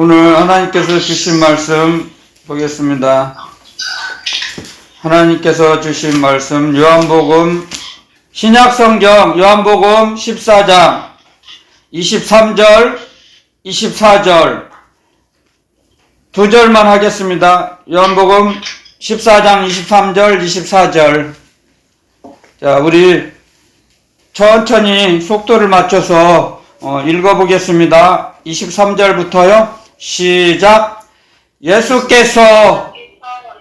오늘 하나님께서 주신 말씀 보겠습니다. 하나님께서 주신 말씀 요한복음 신약성경 요한복음 14장 23절 24절 두 절만 하겠습니다. 요한복음 14장 23절 24절. 자, 우리 천천히 속도를 맞춰서 읽어보겠습니다. 23절부터요. 시작. 예수께서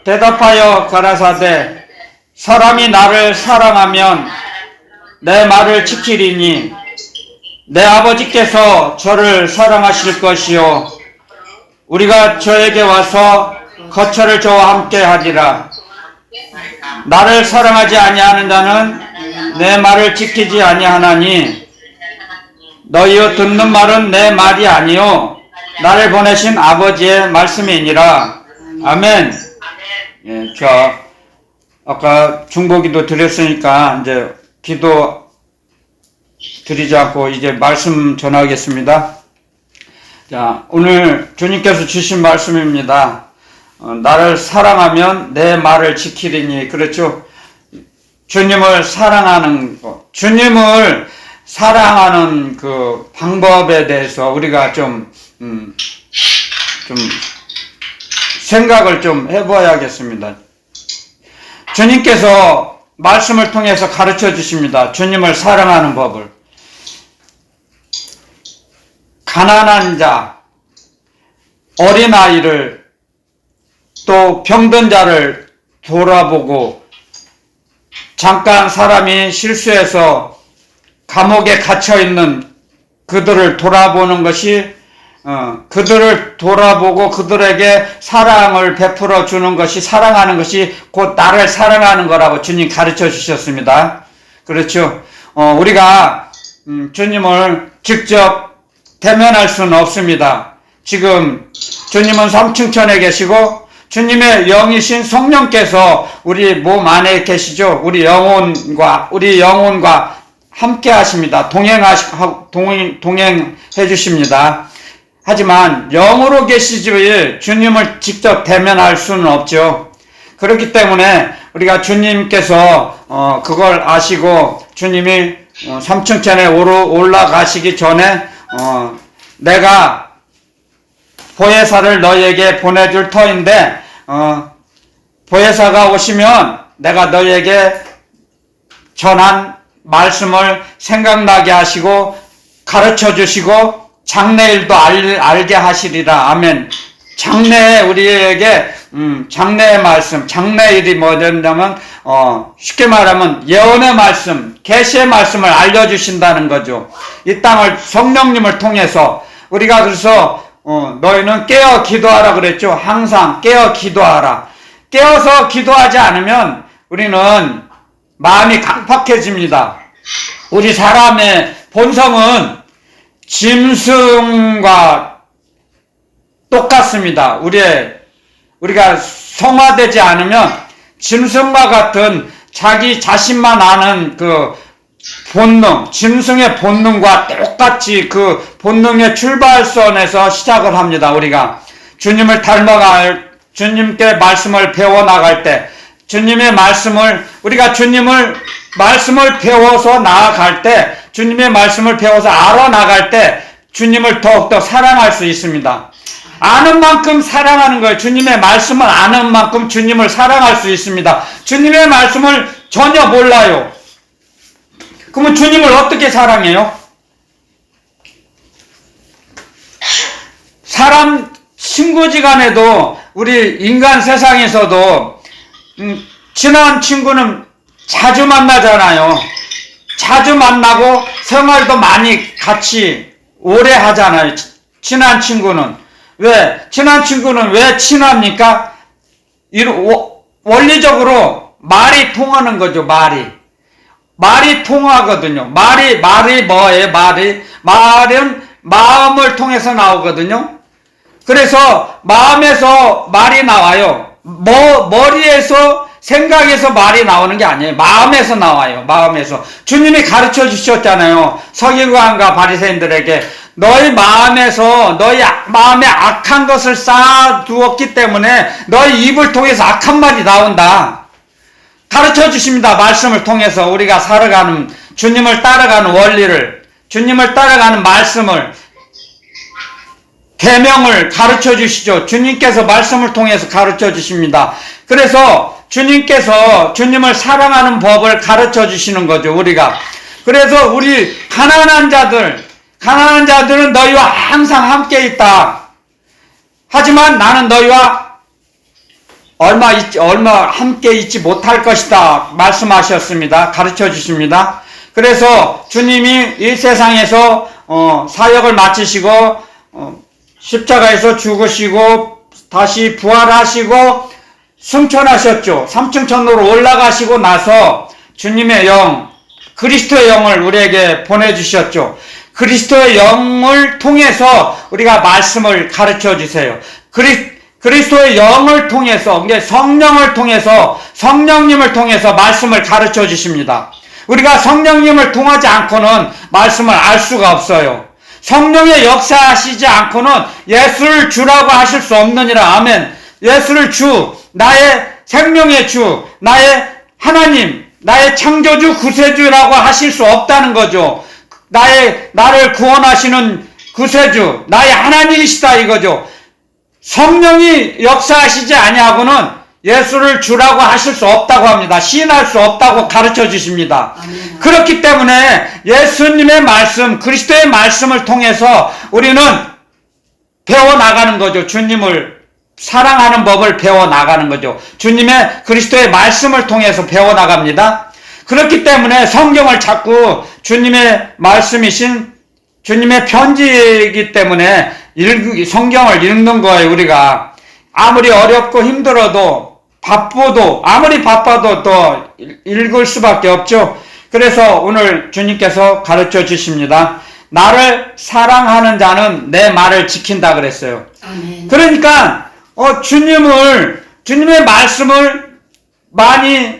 대답하여 가라사대 사람이 나를 사랑하면 내 말을 지키리니 내 아버지께서 저를 사랑하실 것이요 우리가 저에게 와서 거처를 저와 함께 하리라. 나를 사랑하지 아니하는 자는 내 말을 지키지 아니하나니 너희여 듣는 말은 내 말이 아니요 나를 보내신 아버지의 말씀이니라. 아멘. 예, 자, 아까 중보기도 드렸으니까 이제 기도 드리지 않고 이제 말씀 전하겠습니다. 자, 오늘 주님께서 주신 말씀입니다. 나를 사랑하면 내 말을 지키리니. 그렇죠? 주님을 사랑하는 것, 주님을 사랑하는 그 방법에 대해서 우리가 좀 생각을 좀 해봐야겠습니다. 주님께서 말씀을 통해서 가르쳐 주십니다. 주님을 사랑하는 법을. 가난한 자, 어린아이를 또 병든 자를 돌아보고 잠깐 사람이 실수해서 감옥에 갇혀있는 그들을 돌아보는 것이 그들을 돌아보고 그들에게 사랑을 베풀어 주는 것이 사랑하는 것이 곧 나를 사랑하는 거라고 주님 가르쳐 주셨습니다. 그렇죠? 우리가 주님을 직접 대면할 수는 없습니다. 지금 주님은 삼층천에 계시고 주님의 영이신 성령께서 우리 몸 안에 계시죠. 우리 영혼과 함께 하십니다. 동행해 주십니다. 하지만 영으로 계시지 주님을 직접 대면할 수는 없죠. 그렇기 때문에 우리가 주님께서 그걸 아시고 주님이 삼층천에 올라가시기 전에 내가 보혜사를 너희에게 보내줄 터인데 보혜사가 오시면 내가 너희에게 전한 말씀을 생각나게 하시고 가르쳐 주시고 장래일도 알게 하시리라. 아멘. 장래에 우리에게 장래의 말씀, 장래일이 뭐냐면 쉽게 말하면 예언의 말씀, 계시의 말씀을 알려주신다는 거죠. 이 땅을 성령님을 통해서 우리가 그래서 너희는 깨어 기도하라 그랬죠. 항상 깨어 기도하라. 깨어서 기도하지 않으면 우리는 마음이 강팍해집니다. 우리 사람의 본성은 짐승과 똑같습니다. 우리가 성화되지 않으면 짐승과 같은 자기 자신만 아는 그 본능, 짐승의 본능과 똑같이 그 본능의 출발선에서 시작을 합니다. 우리가 주님을 주님께 말씀을 배워나갈 때 주님의 말씀을 우리가 말씀을 배워서 나아갈 때 주님의 말씀을 배워서 알아나갈 때 주님을 더욱더 사랑할 수 있습니다. 아는 만큼 사랑하는 거예요. 주님의 말씀을 아는 만큼 주님을 사랑할 수 있습니다. 주님의 말씀을 전혀 몰라요. 그러면 주님을 어떻게 사랑해요? 사람 친구지간에도 우리 인간 세상에서도 친한 친구는 자주 만나잖아요. 자주 만나고 생활도 많이 같이 오래 하잖아요. 친한 친구는. 왜? 친한 친구는 왜 친합니까? 원리적으로 말이 통하는 거죠. 말이 통하거든요. 말이 뭐예요? 말은 마음을 통해서 나오거든요. 그래서 마음에서 말이 나와요. 머리에서 생각에서 말이 나오는 게 아니에요. 마음에서 나와요. 마음에서. 주님이 가르쳐 주셨잖아요. 서기관과 바리새인들에게 너희 마음에서 너희 마음에 악한 것을 쌓아두었기 때문에 너희 입을 통해서 악한 말이 나온다. 가르쳐 주십니다. 말씀을 통해서 우리가 살아가는, 주님을 따라가는 원리를, 주님을 따라가는 말씀을, 계명을 가르쳐 주시죠. 주님께서 말씀을 통해서 가르쳐 주십니다. 그래서 주님께서 주님을 사랑하는 법을 가르쳐 주시는 거죠, 우리가. 그래서 우리 가난한 자들은 너희와 항상 함께 있다. 하지만 나는 너희와 얼마 함께 있지 못할 것이다. 말씀하셨습니다. 가르쳐 주십니다. 그래서 주님이 이 세상에서 사역을 마치시고 십자가에서 죽으시고 다시 부활하시고 승천하셨죠. 삼층천으로 올라가시고 나서 주님의 영, 그리스도의 영을 우리에게 보내주셨죠. 그리스도의 영을 통해서 우리가 말씀을 가르쳐 주세요. 그리스도의 영을 통해서, 성령을 통해서, 성령님을 통해서 말씀을 가르쳐 주십니다. 우리가 성령님을 통하지 않고는 말씀을 알 수가 없어요. 성령의 역사하시지 않고는 예수를 주라고 하실 수 없느니라. 아멘. 예수를 주, 나의 생명의 주, 나의 하나님, 나의 창조주, 구세주라고 하실 수 없다는 거죠. 나를 구원하시는 구세주, 나의 하나님이시다 이거죠. 성령이 역사하시지 아니하고는 예수를 주라고 하실 수 없다고 합니다. 시인할 수 없다고 가르쳐 주십니다. 아멘. 그렇기 때문에 예수님의 말씀, 그리스도의 말씀을 통해서 우리는 배워나가는 거죠. 주님을 사랑하는 법을 배워나가는 거죠. 주님의 그리스도의 말씀을 통해서 배워나갑니다. 그렇기 때문에 성경을 자꾸 주님의 말씀이신 주님의 편지이기 때문에 성경을 읽는 거예요. 우리가 아무리 어렵고 힘들어도 아무리 바빠도 또 읽을 수밖에 없죠. 그래서 오늘 주님께서 가르쳐 주십니다. 나를 사랑하는 자는 내 말을 지킨다 그랬어요. 아멘. 그러니까 주님의 말씀을 많이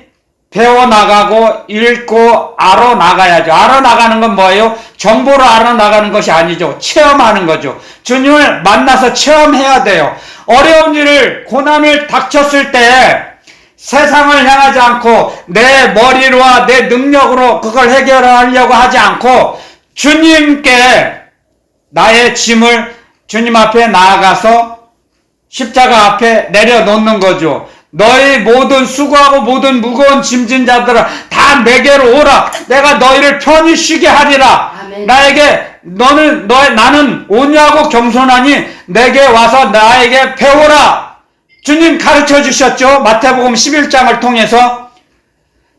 배워나가고 읽고 알아나가야죠. 알아나가는 건 뭐예요? 정보로 알아나가는 것이 아니죠. 체험하는 거죠. 주님을 만나서 체험해야 돼요. 어려운 일을, 고난을 닥쳤을 때 세상을 향하지 않고 내 머리로와 내 능력으로 그걸 해결하려고 하지 않고 주님께 나의 짐을 주님 앞에 나아가서 십자가 앞에 내려놓는 거죠. 너희 모든 수고하고 모든 무거운 짐진 자들아 다 내게로 오라. 내가 너희를 편히 쉬게 하리라. 아멘. 나는 온유하고 겸손하니 내게 와서 나에게 배워라. 주님 가르쳐 주셨죠. 마태복음 11장을 통해서.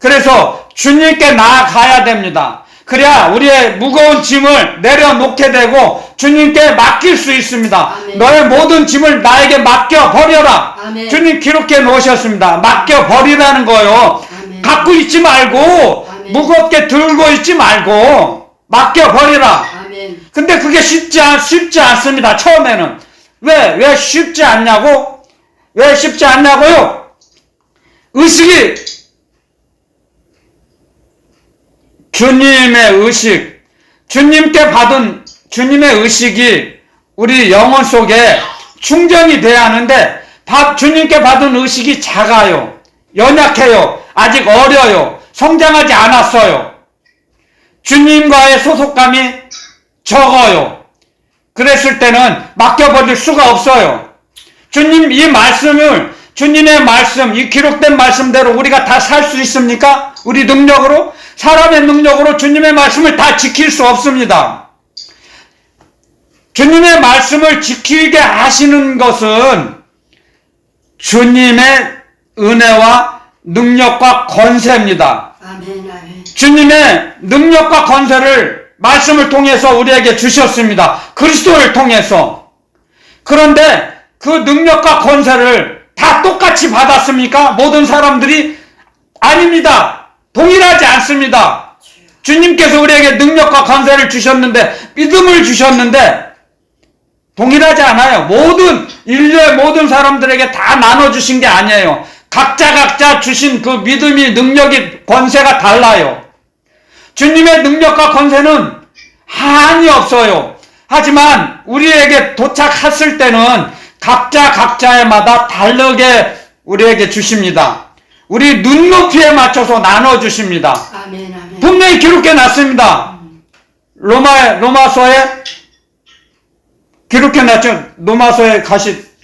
그래서 주님께 나아가야 됩니다. 그래야 우리의 무거운 짐을 내려놓게 되고 주님께 맡길 수 있습니다. 아멘. 너의 모든 짐을 나에게 맡겨버려라. 아멘. 주님 기록해 놓으셨습니다. 맡겨버리라는 거요. 아멘. 갖고 있지 말고 아멘. 무겁게 들고 있지 말고 맡겨버리라. 아멘. 근데 그게 쉽지 않습니다. 처음에는. 왜 쉽지 않냐고? 왜 쉽지 않냐고요? 주님의 의식, 주님께 받은 주님의 의식이 우리 영혼 속에 충전이 돼야 하는데 주님께 받은 의식이 작아요. 연약해요. 아직 어려요. 성장하지 않았어요. 주님과의 소속감이 적어요. 그랬을 때는 맡겨버릴 수가 없어요. 주님의 말씀, 이 기록된 말씀대로 우리가 다 살 수 있습니까? 우리 능력으로? 사람의 능력으로 주님의 말씀을 다 지킬 수 없습니다. 주님의 말씀을 지키게 하시는 것은 주님의 은혜와 능력과 권세입니다. 아멘, 아멘. 주님의 능력과 권세를 말씀을 통해서 우리에게 주셨습니다. 그리스도를 통해서. 그런데 그 능력과 권세를 다 똑같이 받았습니까? 모든 사람들이? 아닙니다. 동일하지 않습니다. 주님께서 우리에게 능력과 권세를 주셨는데, 믿음을 주셨는데 동일하지 않아요. 인류의 모든 사람들에게 다 나눠주신 게 아니에요. 각자 주신 그 믿음이, 능력이, 권세가 달라요. 주님의 능력과 권세는 한이 없어요. 하지만 우리에게 도착했을 때는 각자 각자마다 다르게 우리에게 주십니다. 우리 눈높이에 맞춰서 나눠주십니다. 아멘, 아멘. 분명히 기록해 놨습니다. 로마서에 기록해 놨죠. 로마서에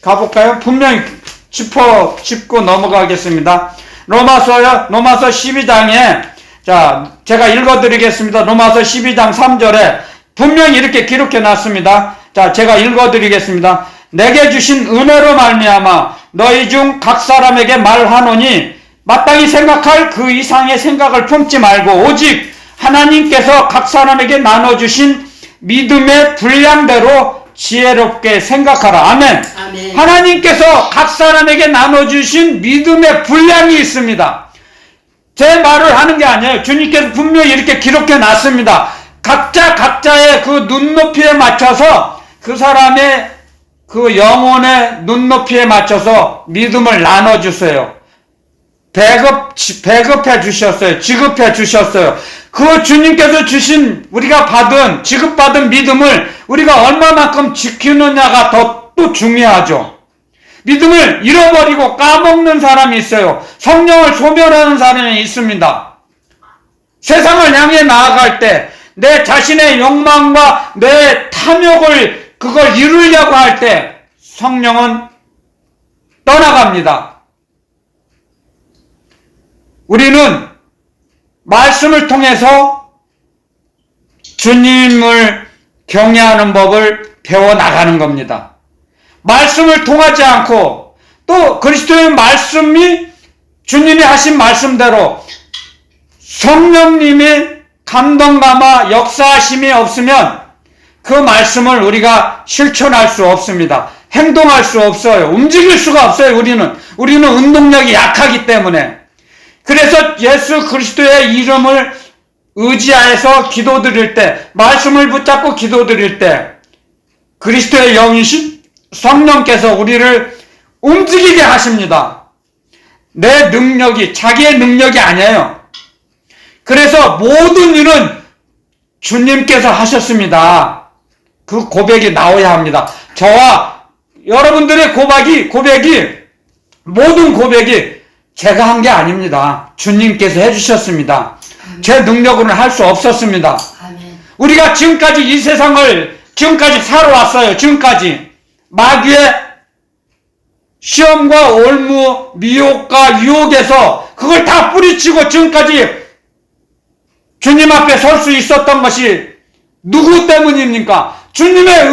가볼까요? 분명히 짚고 넘어가겠습니다. 로마서 12장에, 자, 제가 읽어드리겠습니다. 로마서 12장 3절에 분명히 이렇게 기록해 놨습니다. 자, 제가 읽어드리겠습니다. 내게 주신 은혜로 말미암아 너희 중 각 사람에게 말하노니 마땅히 생각할 그 이상의 생각을 품지 말고 오직 하나님께서 각 사람에게 나눠주신 믿음의 분량대로 지혜롭게 생각하라. 아멘. 아멘. 하나님께서 각 사람에게 나눠주신 믿음의 분량이 있습니다. 제 말을 하는 게 아니에요. 주님께서 분명히 이렇게 기록해 놨습니다. 각자 각자의 그 눈높이에 맞춰서 그 사람의 그 영혼의 눈높이에 맞춰서 믿음을 나눠주세요. 배급해 주셨어요. 지급해 주셨어요. 그 주님께서 주신, 우리가 지급받은 믿음을 우리가 얼마만큼 지키느냐가 또 중요하죠. 믿음을 잃어버리고 까먹는 사람이 있어요. 성령을 소멸하는 사람이 있습니다. 세상을 향해 나아갈 때 내 자신의 욕망과 내 탐욕을 그걸 이루려고 할 때 성령은 떠나갑니다. 우리는 말씀을 통해서 주님을 경외하는 법을 배워나가는 겁니다. 말씀을 통하지 않고 또 그리스도의 말씀이 주님이 하신 말씀대로 성령님의 감동감화 역사하심이 없으면 그 말씀을 우리가 실천할 수 없습니다. 행동할 수 없어요. 움직일 수가 없어요. 우리는 운동력이 약하기 때문에. 그래서 예수 그리스도의 이름을 의지하여서 기도드릴 때, 말씀을 붙잡고 기도드릴 때 그리스도의 영이신 성령께서 우리를 움직이게 하십니다. 내 능력이 자기의 능력이 아니에요. 그래서 모든 일은 주님께서 하셨습니다. 그 고백이 나와야 합니다. 저와 여러분들의 고백이 모든 고백이 제가 한 게 아닙니다. 주님께서 해주셨습니다. 아멘. 제 능력으로는 할 수 없었습니다. 아멘. 우리가 지금까지 이 세상을 지금까지 살아왔어요. 지금까지 마귀의 시험과 올무, 미혹과 유혹에서 그걸 다 뿌리치고 지금까지 주님 앞에 설 수 있었던 것이 누구 때문입니까? 주님의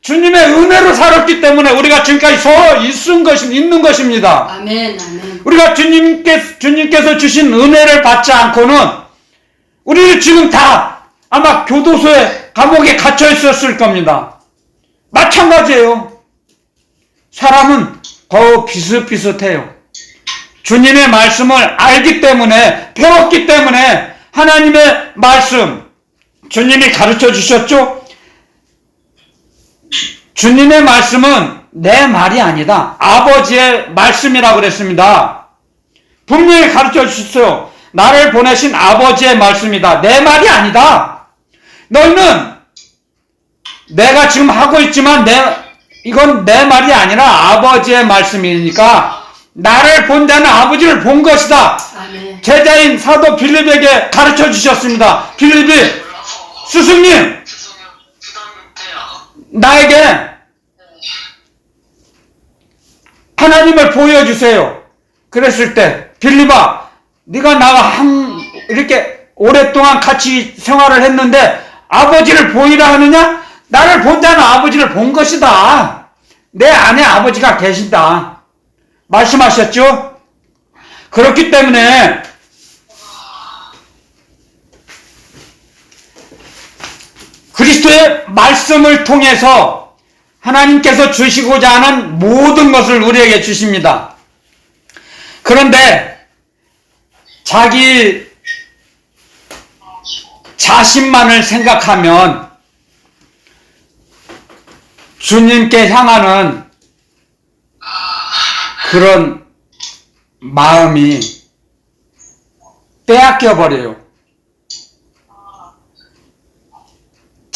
은혜로 살았기 때문에 우리가 지금까지 서 있는 것입니다. 아멘. 아멘. 우리가 주님께서 주신 은혜를 받지 않고는 우리는 지금 다 아마 교도소에, 감옥에 갇혀 있었을 겁니다. 마찬가지예요. 사람은 더 비슷비슷해요. 주님의 말씀을 알기 때문에, 배웠기 때문에 하나님의 말씀, 주님이 가르쳐 주셨죠? 주님의 말씀은 내 말이 아니다. 아버지의 말씀이라고 그랬습니다. 분명히 가르쳐 주셨어요. 나를 보내신 아버지의 말씀이다. 내 말이 아니다. 너희는 내가 지금 하고 있지만 이건 내 말이 아니라 아버지의 말씀이니까 나를 본 자는 아버지를 본 것이다. 아멘. 제자인 사도 빌립에게 가르쳐 주셨습니다. 빌립이, 스승님, 나에게 하나님을 보여주세요. 그랬을 때 빌립아, 네가 나와 이렇게 오랫동안 같이 생활을 했는데 아버지를 보이라 하느냐? 나를 본 자는 아버지를 본 것이다. 내 안에 아버지가 계신다. 말씀하셨죠? 그렇기 때문에 그리스도의 말씀을 통해서 하나님께서 주시고자 하는 모든 것을 우리에게 주십니다. 그런데 자기 자신만을 생각하면 주님께 향하는 그런 마음이 빼앗겨 버려요.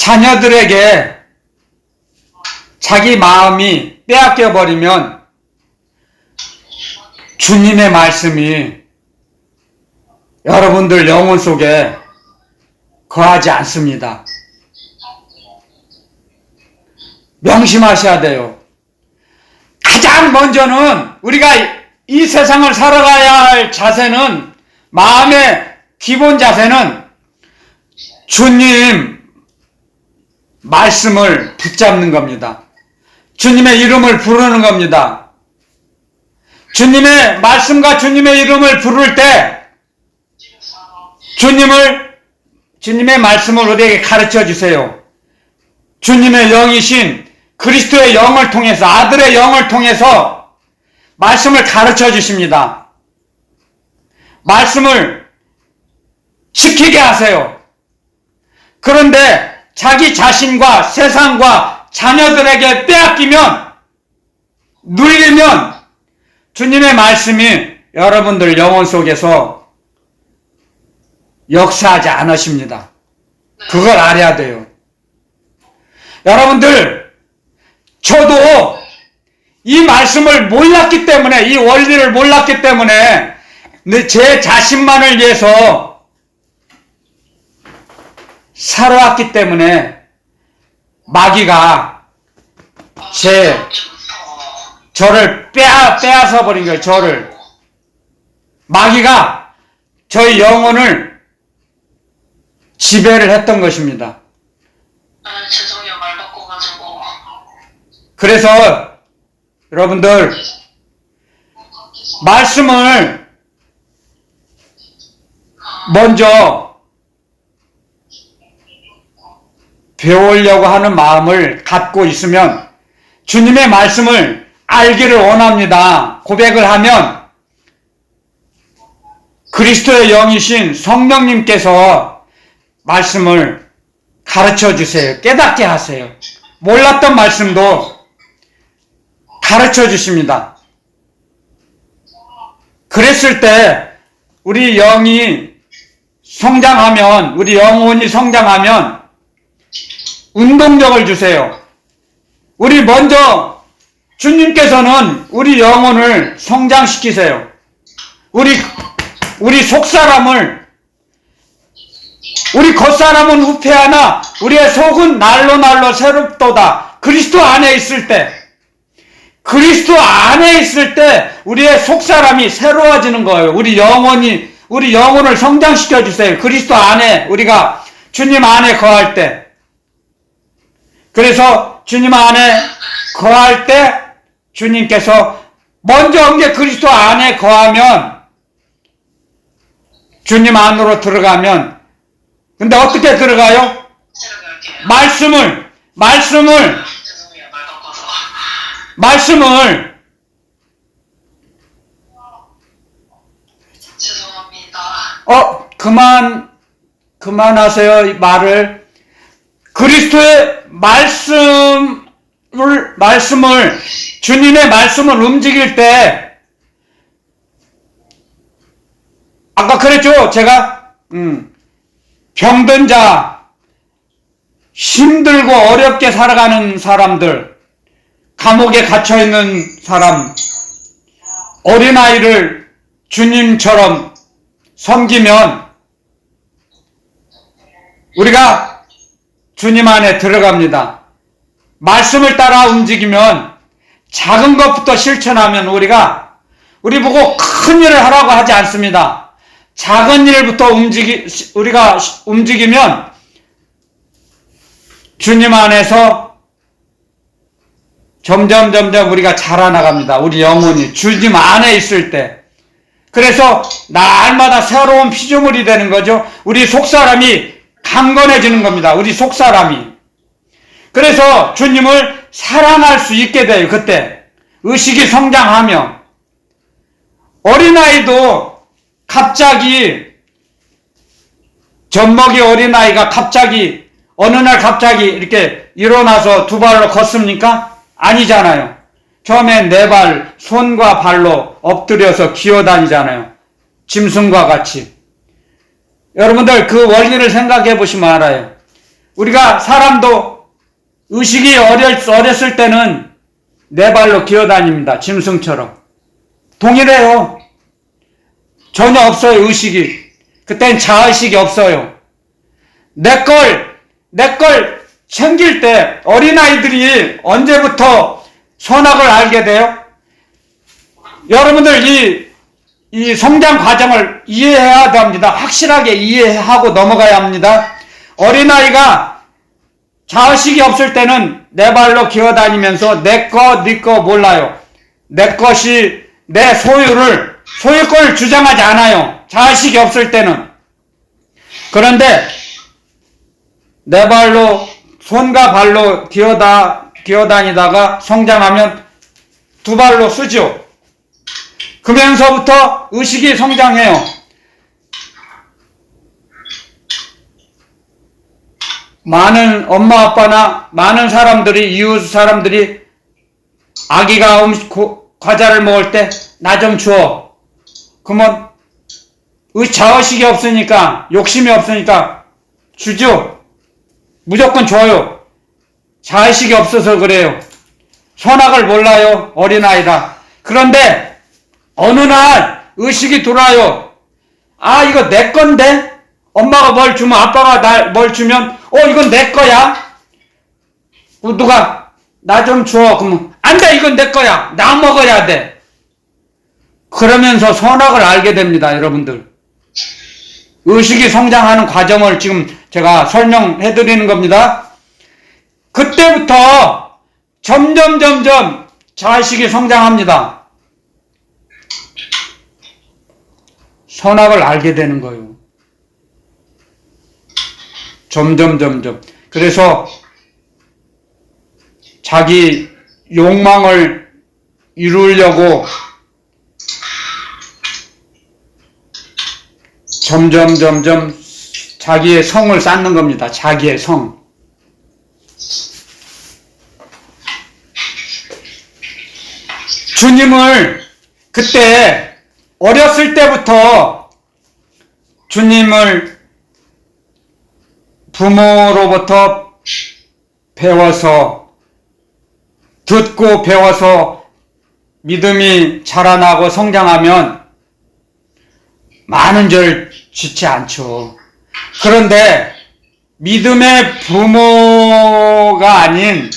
자녀들에게 자기 마음이 빼앗겨 버리면 주님의 말씀이 여러분들 영혼 속에 거하지 않습니다. 명심하셔야 돼요. 가장 먼저는 우리가 이 세상을 살아가야 할 자세는, 마음의 기본 자세는 주님 말씀을 붙잡는 겁니다. 주님의 이름을 부르는 겁니다. 주님의 말씀과 주님의 이름을 부를 때 주님의 말씀을 우리에게 가르쳐 주세요. 주님의 영이신 그리스도의 영을 통해서, 아들의 영을 통해서 말씀을 가르쳐 주십니다. 말씀을 지키게 하세요. 그런데 자기 자신과 세상과 자녀들에게 빼앗기면, 눌리면 주님의 말씀이 여러분들 영혼 속에서 역사하지 않으십니다. 그걸 알아야 돼요. 여러분들, 저도 이 말씀을 몰랐기 때문에, 이 원리를 몰랐기 때문에 제 자신만을 위해서 살아왔기 때문에 마귀가 저를 빼앗아 버린 거예요. 저를. 마귀가 저의 영혼을 지배를 했던 것입니다. 죄송해요. 말 바꿔가지고. 그래서 여러분들, 말씀을 먼저 배우려고 하는 마음을 갖고 있으면, 주님의 말씀을 알기를 원합니다. 고백을 하면 그리스도의 영이신 성령님께서 말씀을 가르쳐 주세요. 깨닫게 하세요. 몰랐던 말씀도 가르쳐 주십니다. 그랬을 때 우리 영이 성장하면, 우리 영혼이 성장하면 운동력을 주세요. 우리 먼저 주님께서는 우리 영혼을 성장시키세요. 우리 속사람을, 우리 겉사람은 후패하나 우리의 속은 날로 새롭도다. 그리스도 안에 있을 때, 우리의 속사람이 새로워지는 거예요. 우리 영혼을 성장시켜 주세요. 그리스도 안에, 우리가 주님 안에 거할 때. 그래서 주님 안에 거할 때 주님께서 먼저 온 게 그리스도 안에 거하면, 주님 안으로 들어가면, 근데 어떻게 들어가요? 말씀을 죄송해요. 말 바꿔서. 죄송합니다. 그만하세요, 이 말을. 그리스도의 말씀을, 주님의 말씀을 움직일 때, 아까 그랬죠? 제가, 병든 자, 힘들고 어렵게 살아가는 사람들, 감옥에 갇혀있는 사람, 어린아이를 주님처럼 섬기면 우리가 주님 안에 들어갑니다. 말씀을 따라 움직이면, 작은 것부터 실천하면 우리 보고 큰 일을 하라고 하지 않습니다. 작은 일부터 우리가 움직이면 주님 안에서 점점 우리가 자라나갑니다. 우리 영혼이 주님 안에 있을 때. 그래서 날마다 새로운 피조물이 되는 거죠. 우리 속사람이 강건해지는 겁니다. 우리 속사람이. 그래서 주님을 사랑할 수 있게 돼요. 그때 의식이 성장하며. 어린아이도 갑자기, 젖먹이 어린아이가 어느 날 갑자기 이렇게 일어나서 두 발로 걷습니까? 아니잖아요. 처음엔 네 발, 손과 발로 엎드려서 기어다니잖아요. 짐승과 같이. 여러분들 그 원리를 생각해 보시면 알아요. 우리가 사람도 의식이 어렸을 때는 네 발로 기어다닙니다. 짐승처럼. 동일해요. 전혀 없어요, 의식이. 그땐 자의식이 없어요. 내 걸 챙길 때 어린아이들이 언제부터 선악을 알게 돼요? 여러분들 이 성장 과정을 이해해야 됩니다. 확실하게 이해하고 넘어가야 합니다. 어린아이가 자의식이 없을 때는 네 발로 기어다니면서 네 거 몰라요. 내 것이 내 소유권을 주장하지 않아요. 자의식이 없을 때는. 그런데 네 발로, 손과 발로 기어다니다가 성장하면 두 발로 쓰죠. 그러면서부터 의식이 성장해요. 많은 엄마 아빠나 많은 사람들이, 이웃 사람들이 아기가 과자를 먹을 때 나 좀 줘. 그러면 자의식이 없으니까, 욕심이 없으니까 주죠. 무조건 줘요. 자의식이 없어서 그래요. 선악을 몰라요, 어린아이라. 그런데 어느 날 의식이 돌아요. 아, 이거 내 건데? 엄마가 뭘 주면, 아빠가 뭘 주면, 이건 내 거야? 누가 나 좀 줘. 그러면 안 돼, 이건 내 거야. 나 먹어야 돼. 그러면서 선악을 알게 됩니다, 여러분들. 의식이 성장하는 과정을 지금 제가 설명해 드리는 겁니다. 그때부터 점점 자의식이 성장합니다. 선악을 알게 되는 거예요. 점점. 그래서 자기 욕망을 이루려고 점점 자기의 성을 쌓는 겁니다. 자기의 성. 주님을 그때 어렸을 때부터 주님을 부모로부터 배워서, 듣고 배워서 믿음이 자라나고 성장하면 많은 죄를 짓지 않죠. 그런데 믿음의 부모가 아닌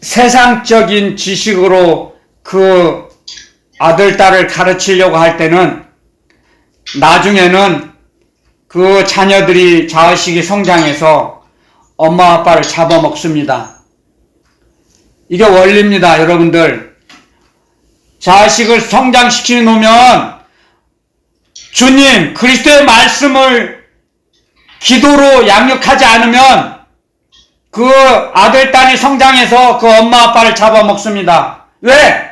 세상적인 지식으로 그 아들, 딸을 가르치려고 할 때는 나중에는 그 자녀들이 자의식이 성장해서 엄마 아빠를 잡아먹습니다. 이게 원리입니다, 여러분들. 자의식을 성장시켜 놓으면 주님, 그리스도의 말씀을 기도로 양육하지 않으면 그 아들, 딸이 성장해서 그 엄마 아빠를 잡아먹습니다. 왜?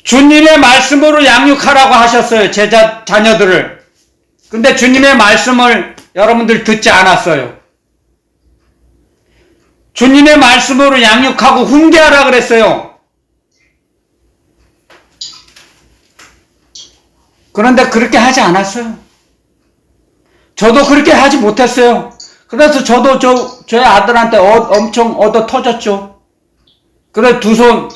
주님의 말씀으로 양육하라고 하셨어요, 자녀들을. 근데 주님의 말씀을 여러분들 듣지 않았어요. 주님의 말씀으로 양육하고 훈계하라 그랬어요. 그런데 그렇게 하지 않았어요. 저도 그렇게 하지 못했어요. 그래서 저도 저희 아들한테 엄청 얻어 터졌죠. 그래 두 손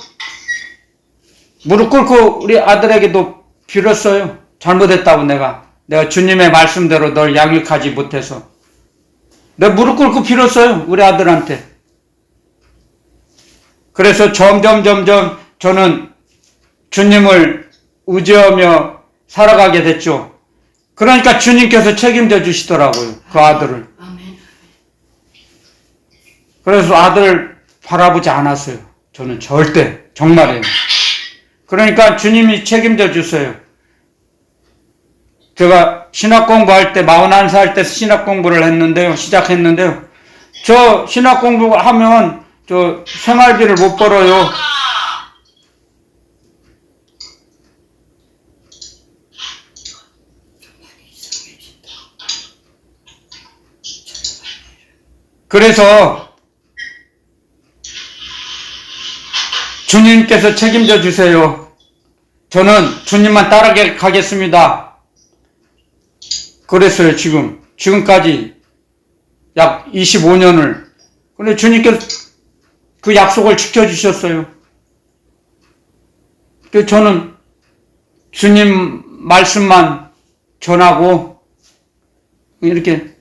무릎 꿇고 우리 아들에게도 빌었어요. 잘못했다고 내가 주님의 말씀대로 널 양육하지 못해서. 내가 무릎 꿇고 빌었어요, 우리 아들한테. 그래서 점점 저는 주님을 의지하며 살아가게 됐죠. 그러니까 주님께서 책임져 주시더라고요, 그 아들을. 그래서 아들을 바라보지 않았어요. 저는 절대, 정말이에요. 그러니까 주님이 책임져 주세요. 제가 신학 공부할 때 41살 때 신학 공부를 시작했는데요. 저 신학 공부하면 저 생활비를 못 벌어요. 그래서 주님께서 책임져 주세요. 저는 주님만 따라가겠습니다. 그랬어요, 지금까지 약 25년을. 근데 주님께서 그 약속을 지켜주셨어요. 그래서 저는 주님 말씀만 전하고 이렇게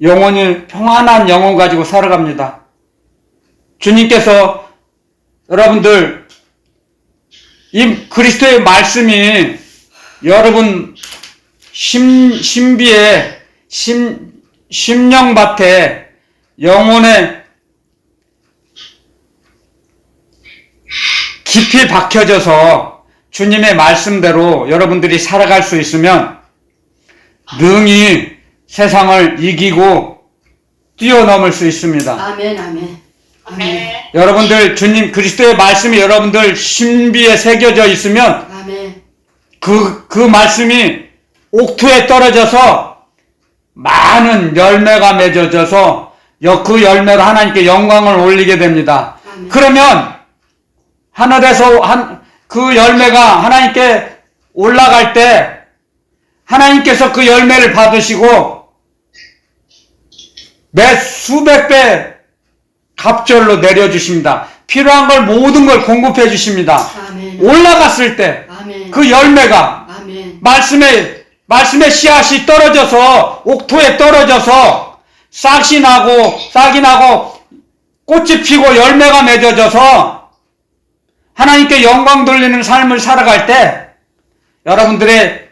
영혼이 평안한 영혼 가지고 살아갑니다. 주님께서 여러분들 이 그리스도의 말씀이 여러분 신비에 심령밭에 영혼에 깊이 박혀져서 주님의 말씀대로 여러분들이 살아갈 수 있으면 능히 세상을 이기고 뛰어넘을 수 있습니다. 아멘, 아멘. 아멘. 네. 여러분들 주님 그리스도의 말씀이 여러분들 신비에 새겨져 있으면 아멘. 그 말씀이 옥토에 떨어져서 많은 열매가 맺어져서 그 열매로 하나님께 영광을 올리게 됩니다. 아멘. 그러면 하늘에서 그 열매가 하나님께 올라갈 때 하나님께서 그 열매를 받으시고 몇 수백 배 갑절로 내려주십니다. 필요한 걸 모든 걸 공급해 주십니다. 아멘. 올라갔을 때 아멘. 그 열매가 아멘. 말씀의 씨앗이 떨어져서 옥토에 떨어져서 싹이 나고 꽃이 피고 열매가 맺어져서 하나님께 영광 돌리는 삶을 살아갈 때 여러분들의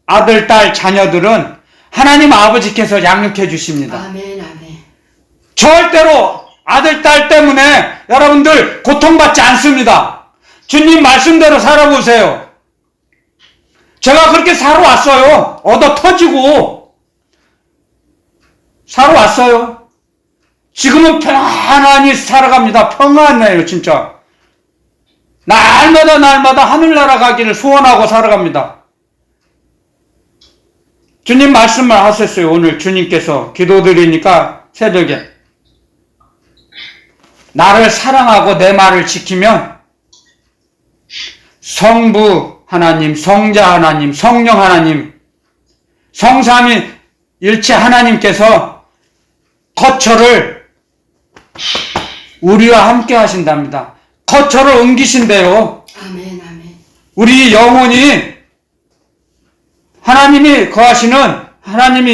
아들, 딸, 자녀들은 하나님 아버지께서 양육해 주십니다. 아멘. 아멘. 절대로 아들, 딸 때문에 여러분들 고통받지 않습니다. 주님 말씀대로 살아보세요. 제가 그렇게 살아왔어요. 얻어 터지고 살아왔어요. 지금은 편안히 살아갑니다. 평안해요, 진짜. 날마다 하늘나라 가기를 소원하고 살아갑니다. 주님 말씀을 하셨어요. 오늘 주님께서 기도드리니까 새벽에 나를 사랑하고 내 말을 지키면 성부 하나님, 성자 하나님, 성령 하나님, 성삼위 일체 하나님께서 거처를 우리와 함께 하신답니다. 거처를 옮기신대요. 아멘. 아멘. 우리 영혼이 하나님이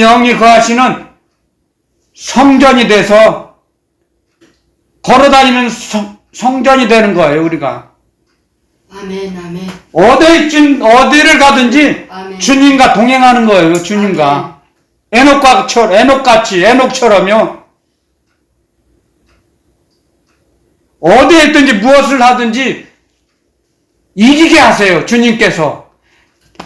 영이 거하시는 성전이 돼서 걸어다니는 성전이 되는 거예요, 우리가. 아멘. 아멘. 어디를 가든지 아멘. 주님과 동행하는 거예요, 주님과. 에녹처럼요. 어디에 있든지 무엇을 하든지 이기게 하세요, 주님께서.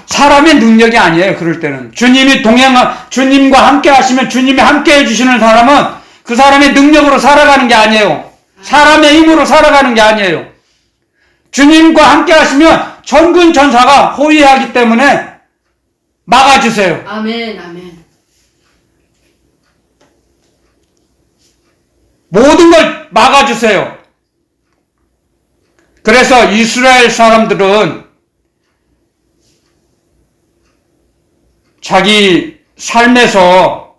사람의 능력이 아니에요, 그럴 때는. 주님과 함께 하시면 주님이 함께 해주시는 사람은 그 사람의 능력으로 살아가는 게 아니에요. 사람의 힘으로 살아가는 게 아니에요. 주님과 함께 하시면 천군 천사가 호위하기 때문에 막아주세요. 아멘. 아멘. 모든 걸 막아주세요. 그래서 이스라엘 사람들은 자기 삶에서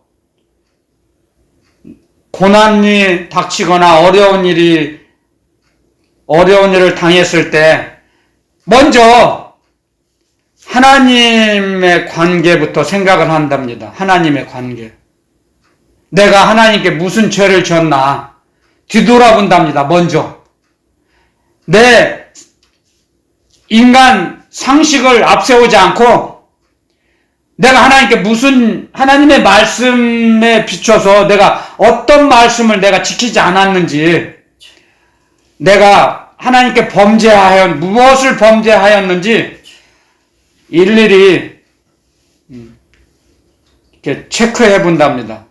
고난이 닥치거나 어려운 일을 당했을 때 먼저 하나님의 관계부터 생각을 한답니다. 하나님의 관계. 내가 하나님께 무슨 죄를 졌나 뒤돌아본답니다. 먼저 내 인간 상식을 앞세우지 않고 내가 하나님의 말씀에 비춰서 내가 어떤 말씀을 내가 지키지 않았는지, 내가 하나님께 무엇을 범죄하였는지 일일이 이렇게 체크해 본답니다.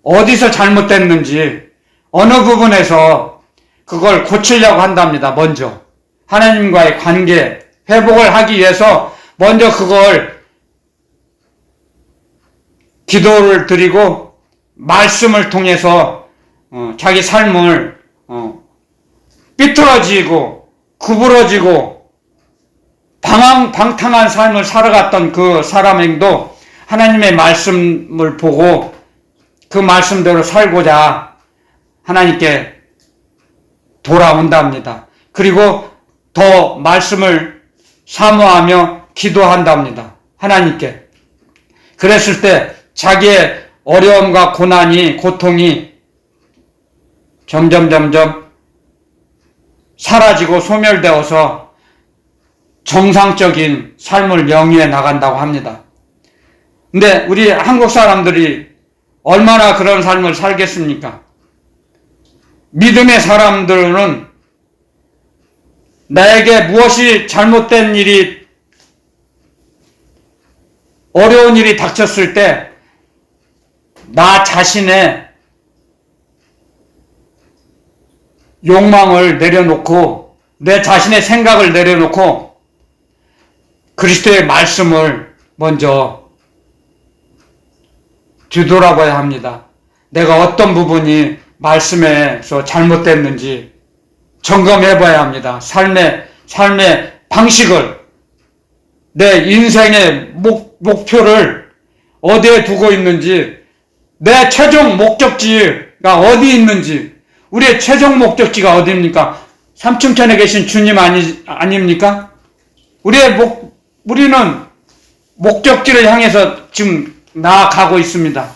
어디서 잘못됐는지, 어느 부분에서 그걸 고치려고 한답니다. 먼저 하나님과의 관계 회복을 하기 위해서 먼저 그걸 기도를 드리고 말씀을 통해서 자기 삶을 삐뚤어지고 구부러지고 방탕한 삶을 살아갔던 그 사람에게도 하나님의 말씀을 보고 그 말씀대로 살고자 하나님께 돌아온답니다. 그리고 더 말씀을 사모하며 기도한답니다. 하나님께. 그랬을 때 자기의 어려움과 고난이, 고통이 점점 사라지고 소멸되어서 정상적인 삶을 영위해 나간다고 합니다. 근데 우리 한국 사람들이 얼마나 그런 삶을 살겠습니까? 믿음의 사람들은 나에게 무엇이 잘못된 일이, 어려운 일이 닥쳤을 때 나 자신의 욕망을 내려놓고 내 자신의 생각을 내려놓고 그리스도의 말씀을 먼저 뒤돌아봐야 합니다. 내가 어떤 부분이 말씀에서 잘못됐는지 점검해 봐야 합니다. 삶의 방식을, 내 인생의 목표를 어디에 두고 있는지, 내 최종 목적지가 어디 있는지. 우리의 최종 목적지가 어디입니까? 삼층천에 계신 주님 아닙니까? 우리는 목적지를 향해서 지금 나아가고 있습니다.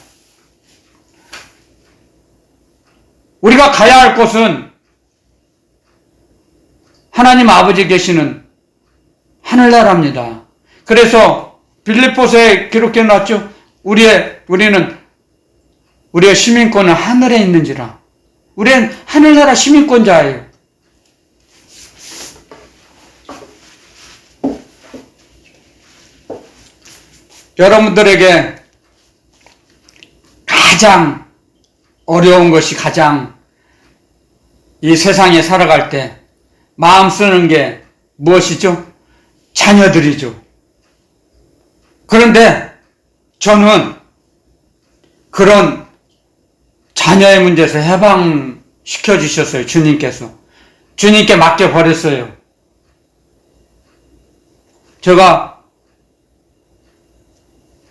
우리가 가야 할 곳은 하나님 아버지 계시는 하늘나라입니다. 그래서 빌립보서에 기록해 놨죠. 우리는 우리의 시민권은 하늘에 있는지라. 우리는 하늘나라 시민권자예요. 여러분들에게 가장 어려운 것이, 가장 이 세상에 살아갈 때 마음 쓰는 게 무엇이죠? 자녀들이죠. 그런데 저는 그런 자녀의 문제에서 해방시켜 주셨어요. 주님께서. 주님께 맡겨버렸어요. 제가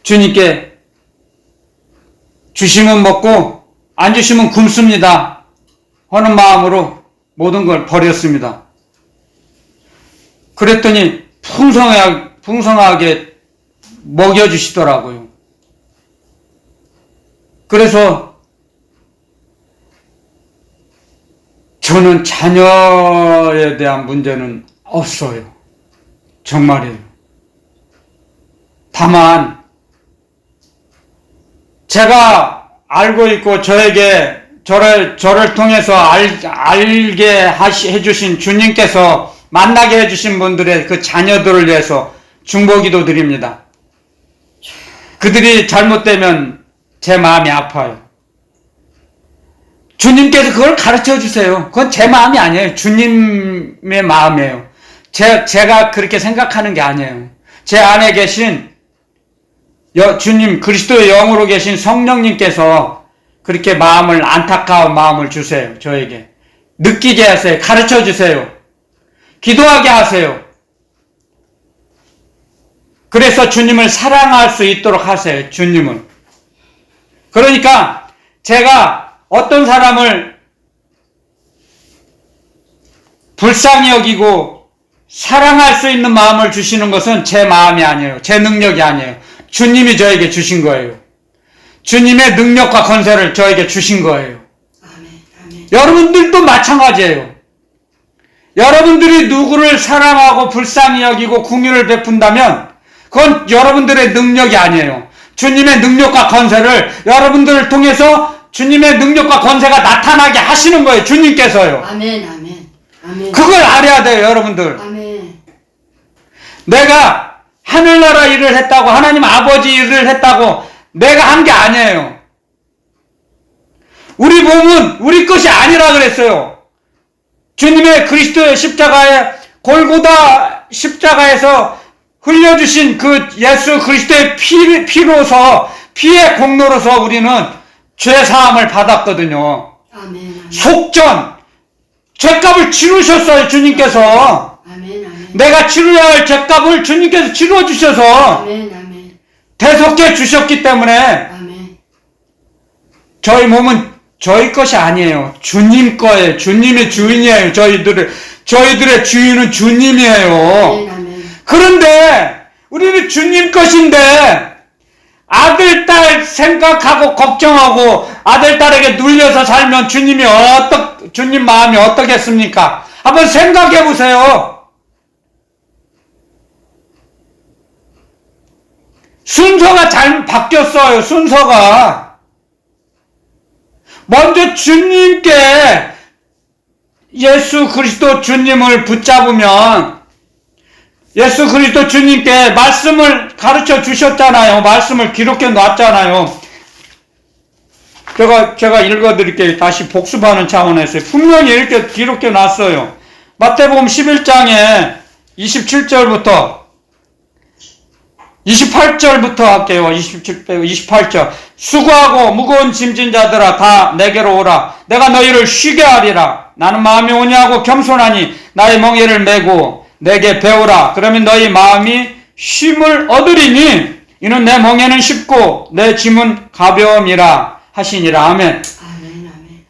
주님께 주시면 먹고 안 주시면 굶습니다 하는 마음으로 모든 걸 버렸습니다. 그랬더니 풍성하게 먹여주시더라고요. 그래서 저는 자녀에 대한 문제는 없어요. 정말이에요. 다만 제가 알고 있고 저를 통해서 알게 해주신 주님께서 만나게 해주신 분들의 그 자녀들을 위해서 중보기도 드립니다. 그들이 잘못되면 제 마음이 아파요. 주님께서 그걸 가르쳐 주세요. 그건 제 마음이 아니에요. 주님의 마음이에요. 제가 그렇게 생각하는 게 아니에요. 제 안에 계신 주님, 그리스도의 영으로 계신 성령님께서 그렇게 안타까운 마음을 주세요. 저에게. 느끼게 하세요. 가르쳐 주세요. 기도하게 하세요. 그래서 주님을 사랑할 수 있도록 하세요. 주님을. 그러니까 제가 어떤 사람을 불쌍히 여기고 사랑할 수 있는 마음을 주시는 것은 제 마음이 아니에요. 제 능력이 아니에요. 주님이 저에게 주신 거예요. 주님의 능력과 권세를 저에게 주신 거예요. 아멘. 여러분들도 마찬가지예요. 여러분들이 누구를 사랑하고 불쌍히 여기고 긍휼을 베푼다면 그건 여러분들의 능력이 아니에요. 주님의 능력과 권세를 여러분들을 통해서 주님의 능력과 권세가 나타나게 하시는 거예요. 주님께서요. 아멘. 그걸 알아야 돼요, 여러분들. 아멘. 내가 하늘나라 일을 했다고, 하나님 아버지 일을 했다고 내가 한 게 아니에요. 우리 몸은 우리 것이 아니라 그랬어요. 주님의 그리스도의 십자가에, 골고다 십자가에서 흘려주신 그 예수 그리스도의 피로서, 피의 공로로서 우리는 죄사함을 받았거든요. 아멘. 속전, 죄값을 치르셨어요, 주님께서. 아멘. 내가 치러야 할 죄값을 주님께서 치러주셔서 아멘. 대속해 주셨기 때문에 아멘. 저희 몸은 저희 것이 아니에요. 주님 거예요. 주님이 주인이에요. 저희들의 주인은 주님이에요. 아멘. 아멘. 그런데 우리는 주님 것인데 아들, 딸 생각하고 걱정하고 아들, 딸에게 눌려서 살면 주님 마음이 어떻겠습니까? 한번 생각해 보세요. 순서가 잘 바뀌었어요. 순서가. 먼저 주님께 예수 그리스도 주님을 붙잡으면 예수 그리스도 주님께 말씀을 가르쳐 주셨잖아요. 말씀을 기록해 놨잖아요. 제가 읽어드릴게요. 다시 복습하는 차원에서 분명히 이렇게 기록해 놨어요. 마태복음 11장에 27절부터 28절부터 할게요. 28절. 수고하고 무거운 짐진 자들아 다 내게로 오라. 내가 너희를 쉬게 하리라. 나는 마음이 온유하고 겸손하니 나의 멍에를 메고 내게 배우라. 그러면 너희 마음이 쉼을 얻으리니 이는 내 멍에는 쉽고 내 짐은 가벼움이라 하시니라. 아멘. 아멘. 아멘.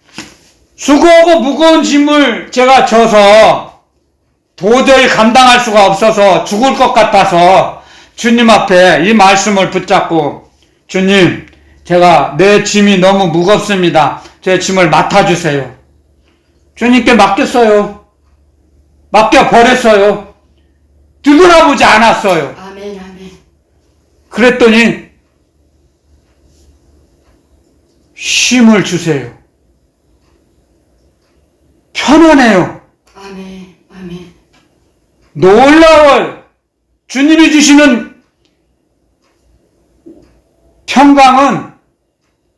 수고하고 무거운 짐을 제가 져서 도저히 감당할 수가 없어서 죽을 것 같아서 주님 앞에 이 말씀을 붙잡고 주님, 제가 내 짐이 너무 무겁습니다. 제 짐을 맡아주세요. 주님께 맡겼어요. 맡겨버렸어요. 뒤돌아보지 않았어요. 아멘. 아멘. 그랬더니 쉼을 주세요. 편안해요. 아멘. 아멘. 놀라워요. 주님이 주시는 평강은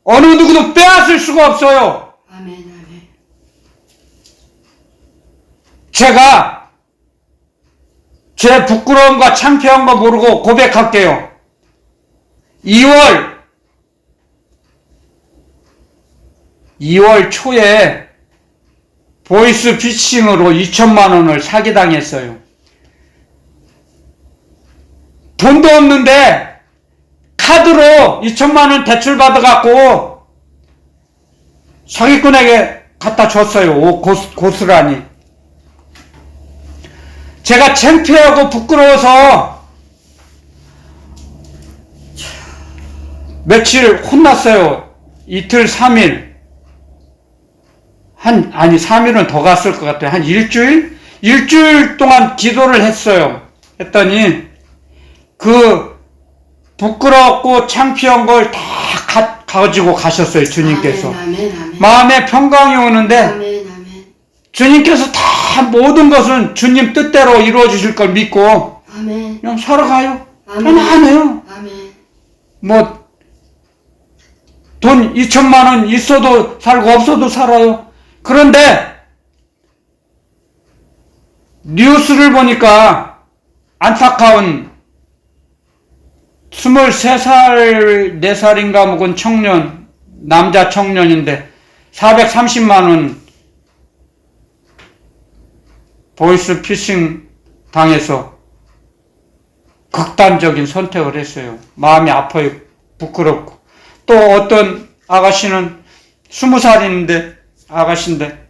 어느 누구도 빼앗을 수가 없어요. 아멘. 아멘. 제가 제 부끄러움과 창피한 거 모르고 고백할게요. 2월 초에 보이스 피싱으로 2천만 원을 사기당했어요. 돈도 없는데 카드로 2천만 원 대출 받아갖고 사기꾼에게 갖다 줬어요. 고스란히. 제가 창피하고 부끄러워서 며칠 혼났어요. 이틀, 3일. 3일은 더 갔을 것 같아요. 한 일주일? 일주일 동안 기도를 했어요. 했더니 그 부끄럽고 창피한 걸 다 가지고 가셨어요. 주님께서. 아멘. 아멘. 아멘. 마음에 평강이 오는데 아멘. 아멘. 주님께서 다 모든 것은 주님 뜻대로 이루어 주실 걸 믿고 아멘. 그냥 살아가요. 아멘. 편안해요. 아멘. 뭐 돈 2천만 원 있어도 살고 없어도 살아요. 그런데 뉴스를 보니까 안타까운 23살, 4살인가 먹은 청년, 남자 청년인데 430만 원 보이스 피싱 당해서 극단적인 선택을 했어요. 마음이 아파요. 부끄럽고. 또 어떤 아가씨는 20살인데 아가씨인데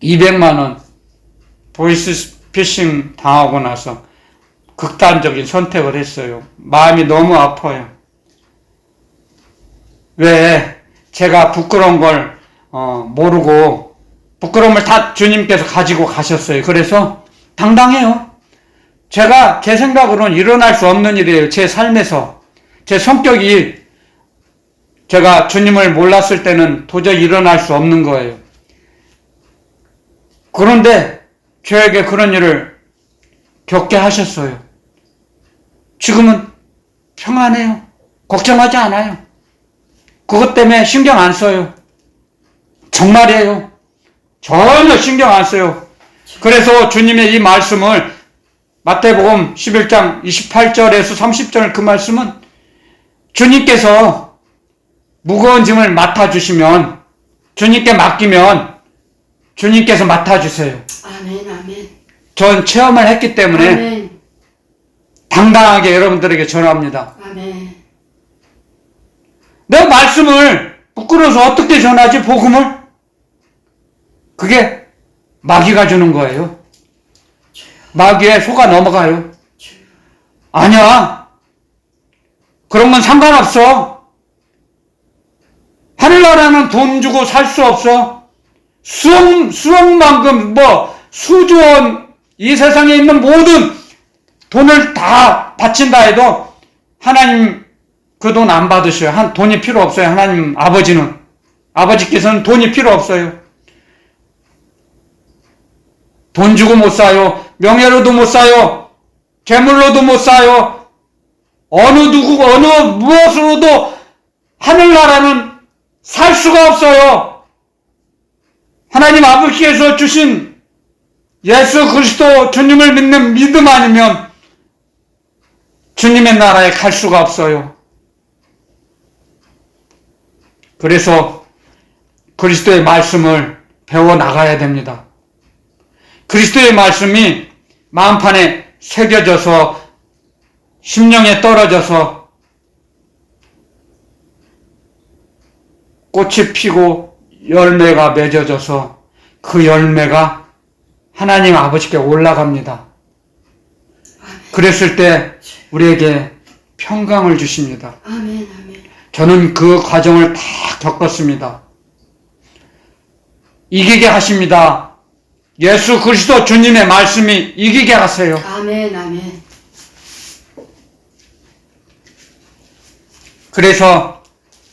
200만 원 보이스 피싱 당하고 나서 극단적인 선택을 했어요. 마음이 너무 아파요. 왜? 제가 부끄러운 걸 모르고 부끄러움을 다 주님께서 가지고 가셨어요. 그래서 당당해요. 제가 제 생각으로는 일어날 수 없는 일이에요. 제 삶에서. 제 성격이 제가 주님을 몰랐을 때는 도저히 일어날 수 없는 거예요. 그런데 저에게 그런 일을 겪게 하셨어요. 지금은 평안해요. 걱정하지 않아요. 그것 때문에 신경 안 써요. 정말이에요. 전혀 신경 안 써요. 그래서 주님의 이 말씀을 마태복음 11장 28절에서 30절 그 말씀은 주님께서 무거운 짐을 맡아주시면 주님께 맡기면 주님께서 맡아주세요. 아멘. 아멘. 전 체험을 했기 때문에 아멘. 당당하게 여러분들에게 전합니다. 아멘. 내 말씀을 부끄러워서 어떻게 전하지, 복음을? 그게 마귀가 주는 거예요. 마귀에 속아 넘어가요. 아니야. 그런 건 상관없어. 하늘나라는 돈 주고 살 수 없어. 수억만큼, 수조원, 이 세상에 있는 모든 돈을 다 바친다 해도 하나님 그 돈 안 받으셔요. 돈이 필요 없어요. 하나님 아버지께서는 돈이 필요 없어요. 돈 주고 못 사요. 명예로도 못 사요. 재물로도 못 사요. 어느 무엇으로도 하늘나라는 살 수가 없어요. 하나님 아버지께서 주신 예수 그리스도 주님을 믿는 믿음 아니면 주님의 나라에 갈 수가 없어요. 그래서 그리스도의 말씀을 배워 나가야 됩니다. 그리스도의 말씀이 마음판에 새겨져서 심령에 떨어져서 꽃이 피고 열매가 맺어져서 그 열매가 하나님 아버지께 올라갑니다. 그랬을 때 우리에게 평강을 주십니다. 아멘, 아멘. 저는 그 과정을 다 겪었습니다. 이기게 하십니다. 예수 그리스도 주님의 말씀이 이기게 하세요. 아멘, 아멘. 그래서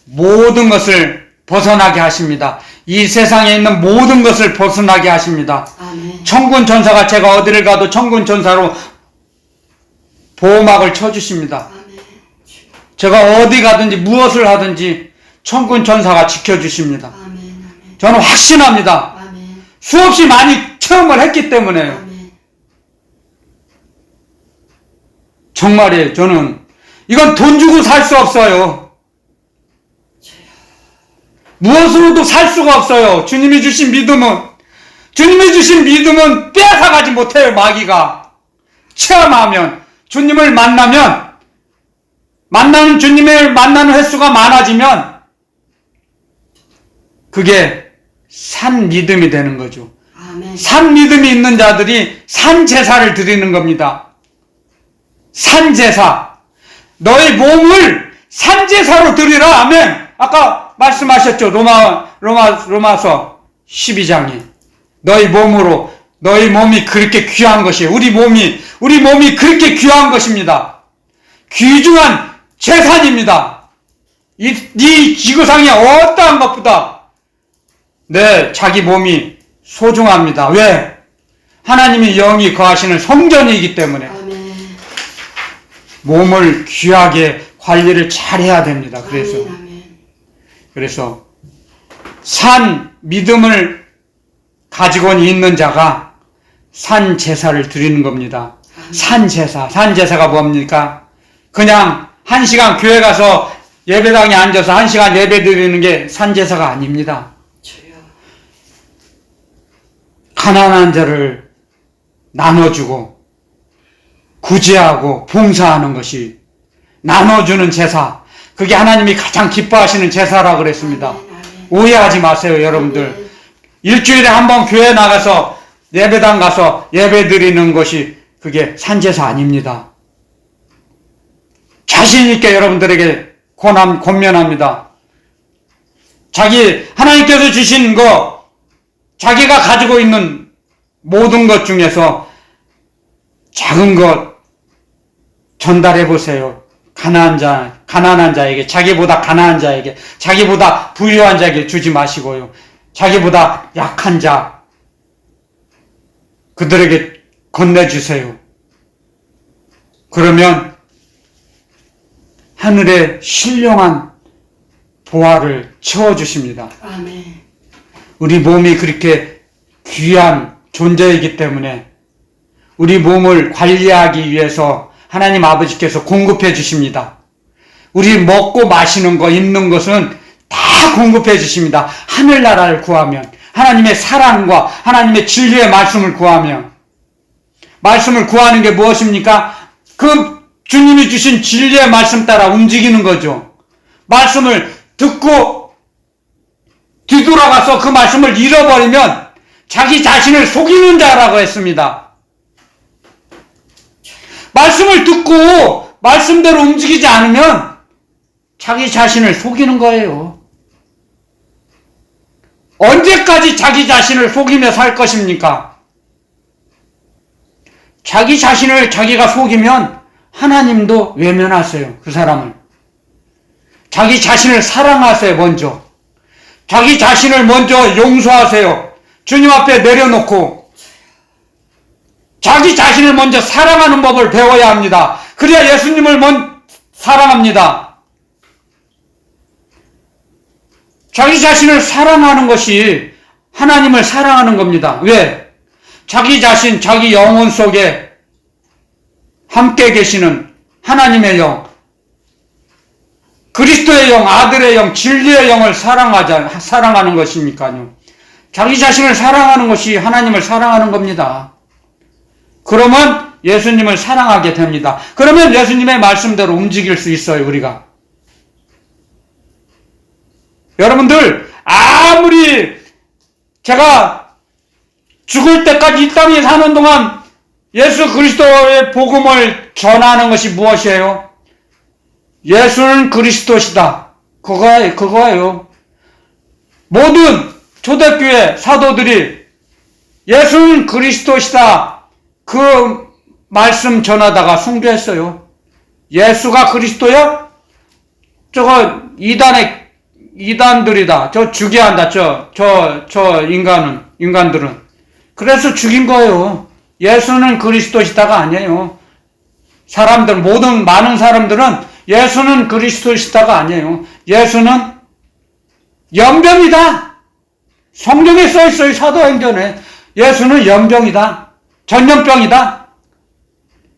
모든 것을 벗어나게 하십니다. 이 세상에 있는 모든 것을 벗어나게 하십니다. 아멘. 천군 천사가 제가 어디를 가도 천군 천사로 보호막을 쳐주십니다. 아멘. 제가 어디 가든지 무엇을 하든지 천군 천사가 지켜주십니다. 아멘, 아멘. 저는 확신합니다. 아멘. 수없이 많이 체험을 했기 때문에요. 아멘. 정말이에요. 저는 이건 돈 주고 살 수 없어요. 무엇으로도 살 수가 없어요. 주님이 주신 믿음은 빼앗아가지 못해요. 마귀가 체험하면, 주님을 만나면, 주님을 만나는 횟수가 많아지면 그게 산 믿음이 되는 거죠. 아멘. 산 믿음이 있는 자들이 산 제사를 드리는 겁니다. 산 제사. 너의 몸을 산 제사로 드리라. 아멘. 아까 말씀하셨죠. 로마서 12장에. 너희 몸이 그렇게 귀한 것이에요. 우리 몸이 그렇게 귀한 것입니다. 귀중한 재산입니다. 이 지구상에 어떠한 것보다 자기 몸이 소중합니다. 왜? 하나님이 영이 거하시는 성전이기 때문에 아멘. 몸을 귀하게 관리를 잘 해야 됩니다. 아멘, 아멘. 그래서 산 믿음을 가지고 있는 자가 산 제사를 드리는 겁니다. 산 제사가 뭡니까? 그냥 1시간 교회 가서 예배당에 앉아서 1시간 예배 드리는 게 산 제사가 아닙니다. 주여. 가난한 자를 나눠주고 구제하고 봉사하는 것이 나눠주는 제사. 그게 하나님이 가장 기뻐하시는 제사라고 그랬습니다. 아멘, 아멘. 오해하지 마세요, 여러분들. 아멘. 일주일에 한 번 교회 나가서 예배당 가서 예배 드리는 것이 그게 산제사 아닙니다. 자신 있게 여러분들에게 권면합니다. 하나님께서 주신 거, 자기가 가지고 있는 모든 것 중에서 작은 것 전달해 보세요. 가난한 자에게, 자기보다 가난한 자에게, 자기보다 부유한 자에게 주지 마시고요. 자기보다 약한 자, 그들에게 건네주세요. 그러면 하늘의 신령한 보화를 채워주십니다. 아멘. 우리 몸이 그렇게 귀한 존재이기 때문에 우리 몸을 관리하기 위해서 하나님 아버지께서 공급해 주십니다. 우리 먹고 마시는 거, 입는 것은 다 공급해 주십니다. 하늘나라를 구하면, 하나님의 사랑과 하나님의 진리의 말씀을 구하면. 말씀을 구하는 게 무엇입니까? 그 주님이 주신 진리의 말씀 따라 움직이는 거죠. 말씀을 듣고 뒤돌아가서 그 말씀을 잃어버리면 자기 자신을 속이는 자라고 했습니다. 말씀을 듣고 말씀대로 움직이지 않으면 자기 자신을 속이는 거예요. 언제까지 자기 자신을 속이며 살 것입니까? 자기 자신을 자기가 속이면 하나님도 외면하세요. 그 사람을. 자기 자신을 사랑하세요. 먼저. 자기 자신을 먼저 용서하세요. 주님 앞에 내려놓고 자기 자신을 먼저 사랑하는 법을 배워야 합니다. 그래야 예수님을 사랑합니다. 자기 자신을 사랑하는 것이 하나님을 사랑하는 겁니다. 왜? 자기 자신, 자기 영혼 속에 함께 계시는 하나님의 영, 그리스도의 영, 아들의 영, 진리의 영을 사랑하는 것이니까요. 자기 자신을 사랑하는 것이 하나님을 사랑하는 겁니다. 그러면 예수님을 사랑하게 됩니다. 그러면 예수님의 말씀대로 움직일 수 있어요, 우리가. 여러분들, 아무리 제가 죽을 때까지 이 땅에 사는 동안 예수 그리스도의 복음을 전하는 것이 무엇이에요? 예수는 그리스도시다. 그거예요. 모든 초대교회 사도들이 예수는 그리스도시다. 그 말씀 전하다가 순교했어요. 예수가 그리스도야? 저거 이단들이다. 저 죽여야 한다. 저 인간들은. 그래서 죽인 거예요. 예수는 그리스도시다가 아니에요. 많은 사람들은 예수는 그리스도시다가 아니에요. 예수는 연병이다. 성경에 써 있어요. 사도행전에. 예수는 연병이다. 전염병이다.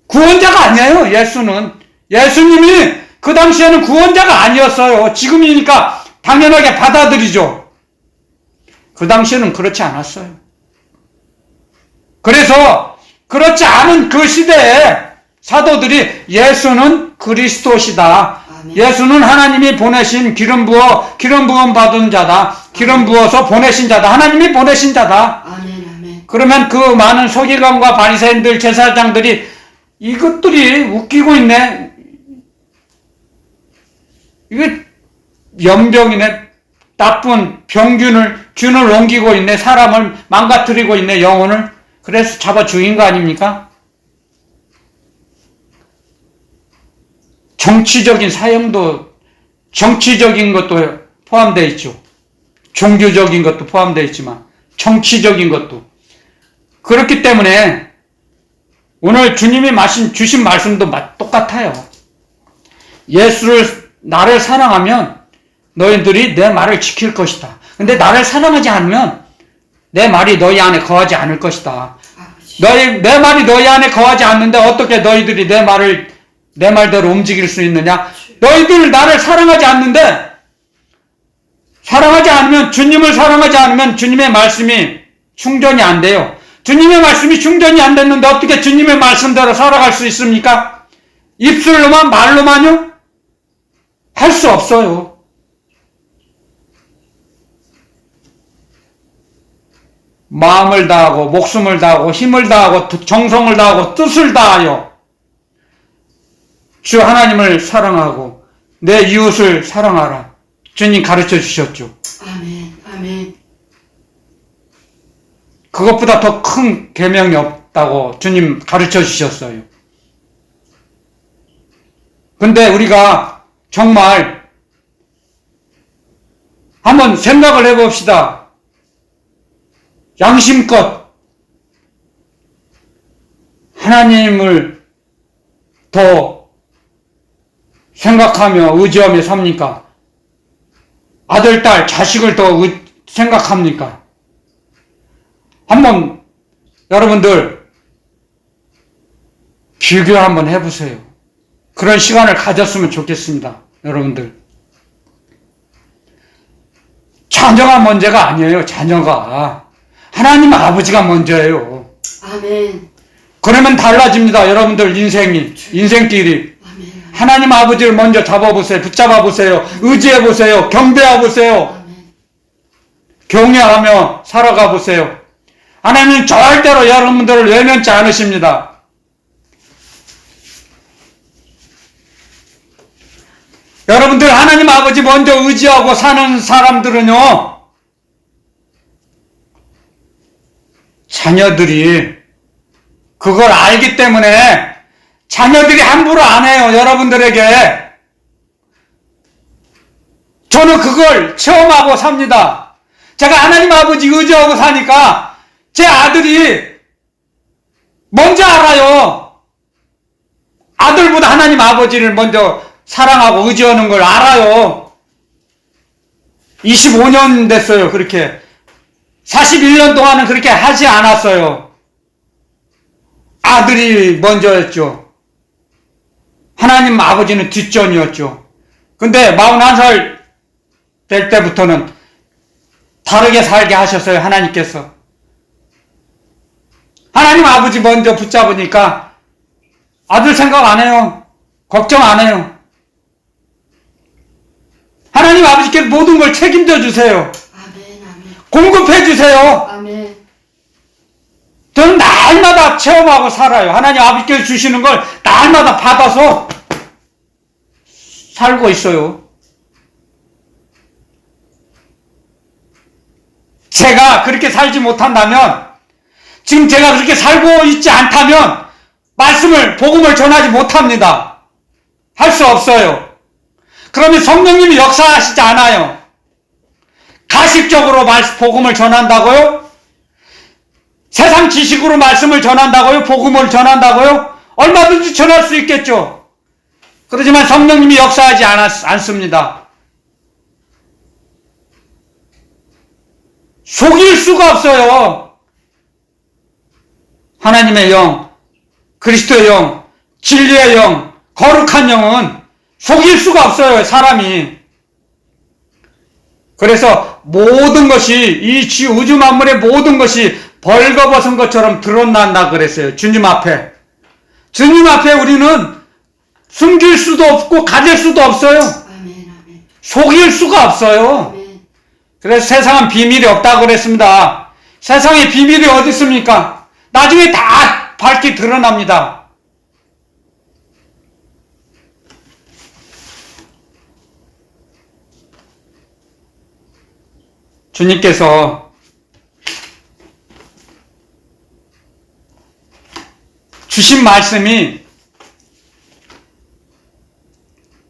구원자가 아니에요. 예수님이 그 당시에는 구원자가 아니었어요. 지금이니까 당연하게 받아들이죠. 그 당시에는 그렇지 않았어요. 그래서 그렇지 않은 그 시대에 사도들이 예수는 그리스도시다. 아멘. 예수는 하나님이 보내신 기름 부음 받은 자다. 기름 부어서 보내신 자다. 하나님이 보내신 자다. 아멘, 아멘. 그러면 그 많은 서기관과 바리새인들, 제사장들이 이것들이 웃기고 있네. 이게 연병이네. 나쁜 균을 옮기고 있네. 사람을 망가뜨리고 있네. 영혼을. 그래서 잡아 죽인 거 아닙니까? 정치적인 것도 포함되어 있죠. 종교적인 것도 포함되어 있지만 정치적인 것도. 그렇기 때문에 오늘 주님이 주신 말씀도 똑같아요. 나를 사랑하면 너희들이 내 말을 지킬 것이다. 근데 나를 사랑하지 않으면 내 말이 너희 안에 거하지 않을 것이다. 아버지. 내 말이 너희 안에 거하지 않는데 어떻게 너희들이 내 말대로 움직일 수 있느냐? 너희들 나를 사랑하지 않는데, 주님을 사랑하지 않으면 주님의 말씀이 충전이 안 돼요. 주님의 말씀이 충전이 안 됐는데 어떻게 주님의 말씀대로 살아갈 수 있습니까? 입술로만, 말로만요? 할 수 없어요. 마음을 다하고, 목숨을 다하고, 힘을 다하고, 정성을 다하고, 뜻을 다하여 주 하나님을 사랑하고 내 이웃을 사랑하라. 주님 가르쳐 주셨죠. 아멘, 아멘. 그것보다 더 큰 계명이 없다고 주님 가르쳐 주셨어요. 근데 우리가 정말 한번 생각을 해봅시다. 양심껏 하나님을 더 생각하며 의지하며 삽니까? 아들, 딸, 자식을 더 생각합니까? 한번 여러분들 비교 한번 해보세요. 그런 시간을 가졌으면 좋겠습니다. 여러분들. 자녀가 문제가 아니에요. 자녀가. 하나님 아버지가 먼저예요. 아멘. 그러면 달라집니다. 여러분들 인생길이. 아멘. 하나님 아버지를 먼저 잡아보세요. 붙잡아보세요. 의지해보세요. 경배해보세요. 아멘. 경외하며 살아가보세요. 하나님은 절대로 여러분들을 외면치 않으십니다. 여러분들 하나님 아버지 먼저 의지하고 사는 사람들은요, 자녀들이 그걸 알기 때문에 자녀들이 함부로 안 해요. 여러분들에게. 저는 그걸 체험하고 삽니다. 제가 하나님 아버지 의지하고 사니까 제 아들이 먼저 알아요. 아들보다 하나님 아버지를 먼저 사랑하고 의지하는 걸 알아요. 25년 됐어요. 그렇게 41년 동안은 그렇게 하지 않았어요. 아들이 먼저였죠. 하나님 아버지는 뒷전이었죠. 근데 41살 될 때부터는 다르게 살게 하셨어요. 하나님께서. 하나님 아버지 먼저 붙잡으니까 아들 생각 안 해요. 걱정 안 해요. 하나님 아버지께서 모든 걸 책임져 주세요. 아멘. 아멘. 공급해 주세요. 아멘. 저는 날마다 체험하고 살아요. 하나님 아버지께서 주시는 걸 날마다 받아서 살고 있어요. 제가 그렇게 살지 못한다면, 지금 제가 그렇게 살고 있지 않다면 복음을 전하지 못합니다. 할 수 없어요. 그러면 성령님이 역사하시지 않아요. 가식적으로 복음을 전한다고요? 세상 지식으로 말씀을 전한다고요? 복음을 전한다고요? 얼마든지 전할 수 있겠죠. 그렇지만 성령님이 역사하지 않습니다. 속일 수가 없어요. 하나님의 영, 그리스도의 영, 진리의 영, 거룩한 영은 속일 수가 없어요, 사람이. 그래서 모든 것이, 이 우주 만물의 모든 것이 벌거벗은 것처럼 드러난다 그랬어요. 주님 앞에. 주님 앞에 우리는 숨길 수도 없고 가질 수도 없어요. 아멘. 아멘. 속일 수가 없어요. 아멘. 그래서 세상은 비밀이 없다고 그랬습니다. 세상에 비밀이 어디 있습니까? 나중에 다 밝게 드러납니다. 주님께서 주신 말씀이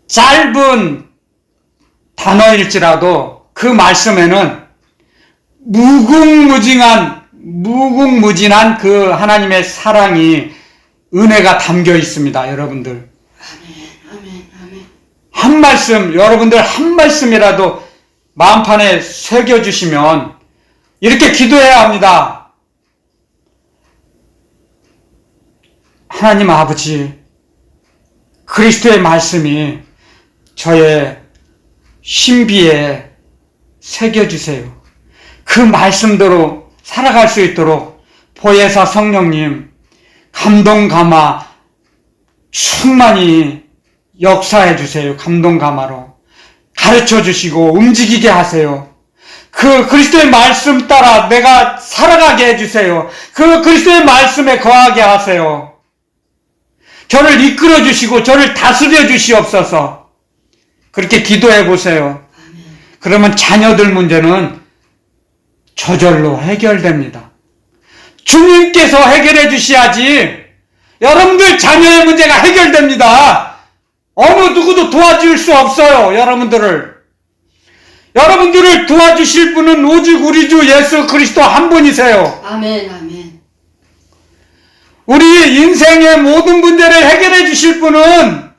짧은 단어일지라도 그 말씀에는 무궁무진한 그 하나님의 사랑이, 은혜가 담겨 있습니다. 여러분들. 아멘. 아멘. 아멘. 한 말씀, 여러분들 한 말씀이라도 마음판에 새겨주시면 이렇게 기도해야 합니다. 하나님 아버지, 그리스도의 말씀이 저의 신비에 새겨주세요. 그 말씀대로 살아갈 수 있도록 보혜사 성령님, 감동 감화 충만히 역사해 주세요. 감동 감화로 가르쳐 주시고 움직이게 하세요. 그 그리스도의 말씀 따라 내가 살아가게 해주세요. 그 그리스도의 말씀에 거하게 하세요. 저를 이끌어 주시고 저를 다스려 주시옵소서. 그렇게 기도해 보세요. 그러면 자녀들 문제는 저절로 해결됩니다. 주님께서 해결해 주셔야지 여러분들 자녀의 문제가 해결됩니다. 어느 누구도 도와줄 수 없어요. 여러분들을 도와주실 분은 오직 우리 주 예수 그리스도 한 분이세요. 아멘. 아멘. 우리 인생의 모든 문제를 해결해 주실 분은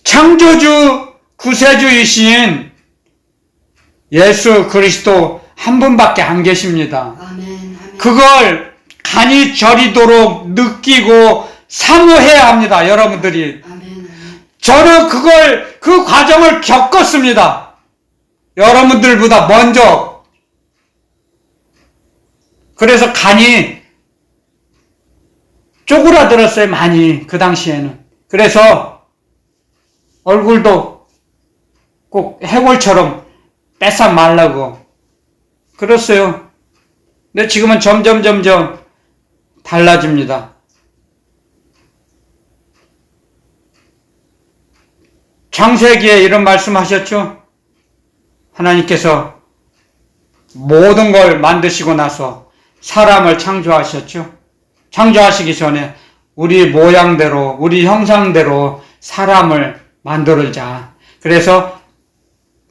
창조주 구세주이신 예수 그리스도 한 분밖에 안 계십니다. 아멘. 아멘. 그걸 간이 저리도록 느끼고 사모해야 합니다. 여러분들이. 아멘. 아멘. 저는 그 과정을 겪었습니다. 여러분들보다 먼저. 그래서 간이 쪼그라들었어요, 많이. 그 당시에는. 그래서 얼굴도 꼭 해골처럼 빼싹 말라고 그랬어요. 근데 지금은 점점 달라집니다. 창세기에 이런 말씀하셨죠? 하나님께서 모든 걸 만드시고 나서 사람을 창조하셨죠? 창조하시기 전에 우리 모양대로, 우리 형상대로 사람을 만들자. 그래서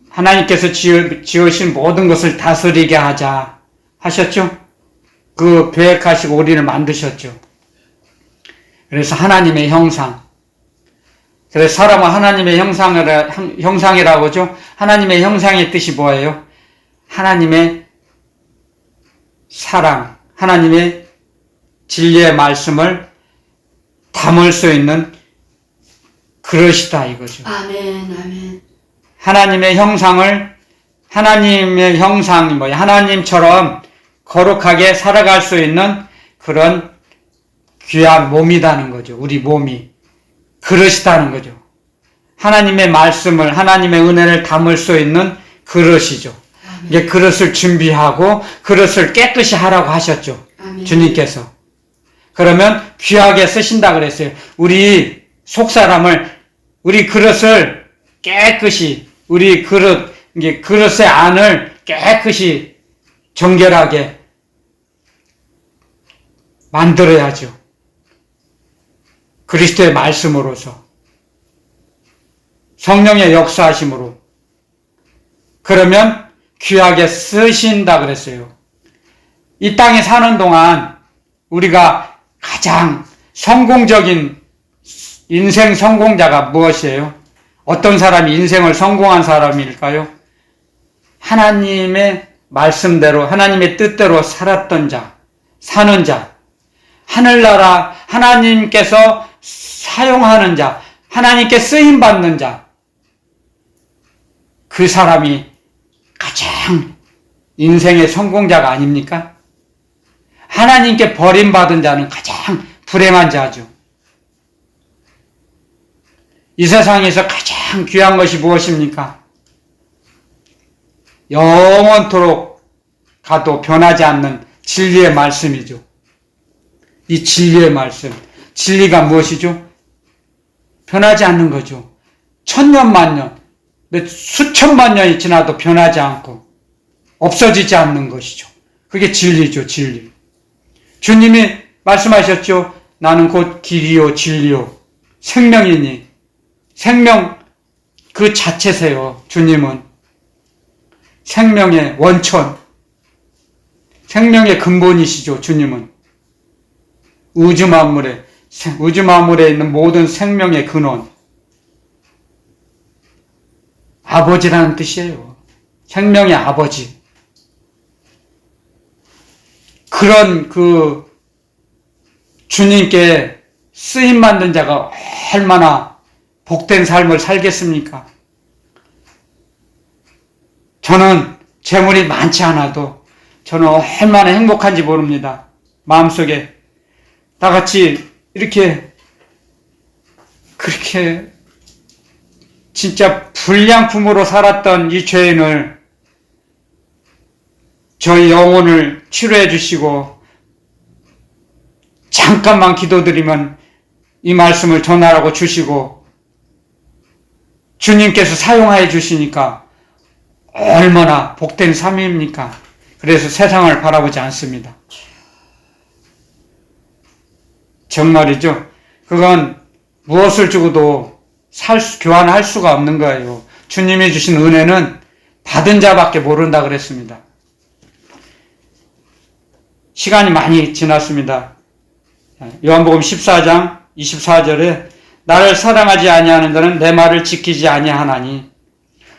하나님께서 지으신 모든 것을 다스리게 하자 하셨죠? 그 계획하시고 우리를 만드셨죠. 그래서 하나님의 형상. 그래서 사람은 하나님의 형상이라고 하죠. 하나님의 형상의 뜻이 뭐예요? 하나님의 사랑, 하나님의 진리의 말씀을 담을 수 있는 그릇이다 이거죠. 아멘. 하나님의 형상이 뭐예요? 하나님처럼 거룩하게 살아갈 수 있는 그런 귀한 몸이라는 거죠. 우리 몸이. 그릇이라는 거죠. 하나님의 말씀을, 하나님의 은혜를 담을 수 있는 그릇이죠. 이제 그릇을 준비하고 그릇을 깨끗이 하라고 하셨죠. 아멘. 주님께서. 그러면 귀하게 쓰신다 그랬어요. 우리 속사람을, 우리 그릇을 깨끗이, 우리 그릇의 안을 깨끗이 정결하게 만들어야죠. 그리스도의 말씀으로서, 성령의 역사하심으로. 그러면 귀하게 쓰신다 그랬어요. 이 땅에 사는 동안 우리가 가장 성공적인 인생 성공자가 무엇이에요? 어떤 사람이 인생을 성공한 사람일까요? 하나님의 말씀대로, 하나님의 뜻대로 살았던 자, 사는 자, 하늘나라 하나님께서 사용하는 자, 하나님께 쓰임받는 자, 그 사람이 가장 인생의 성공자가 아닙니까? 하나님께 버림받은 자는 가장 불행한 자죠. 이 세상에서 가장 귀한 것이 무엇입니까? 영원토록 가도 변하지 않는 진리의 말씀이죠. 이 진리의 말씀, 진리가 무엇이죠? 변하지 않는 거죠. 천년 만년, 수천만 년이 지나도 변하지 않고 없어지지 않는 것이죠. 그게 진리죠, 진리. 주님이 말씀하셨죠. 나는 곧 길이요 진리요 생명이니. 생명 그 자체세요. 주님은 생명의 원천, 생명의 근본이시죠. 주님은 우주 만물에 있는 모든 생명의 근원, 아버지라는 뜻이에요. 생명의 아버지. 그런 그 주님께 쓰임 받는 자가 얼마나 복된 삶을 살겠습니까? 저는 재물이 많지 않아도 저는 얼마나 행복한지 모릅니다. 마음속에 다 같이 이렇게 그렇게 진짜 불량품으로 살았던 이 죄인을 저희 영혼을 치료해 주시고 잠깐만 기도드리면 이 말씀을 전하라고 주시고 주님께서 사용하여 주시니까 얼마나 복된 삶입니까? 그래서 세상을 바라보지 않습니다. 정말이죠. 그건 무엇을 주고도 교환할 수가 없는 거예요. 주님이 주신 은혜는 받은 자밖에 모른다 그랬습니다. 시간이 많이 지났습니다. 요한복음 14장 24절에 나를 사랑하지 아니하는 자는 내 말을 지키지 아니하나니.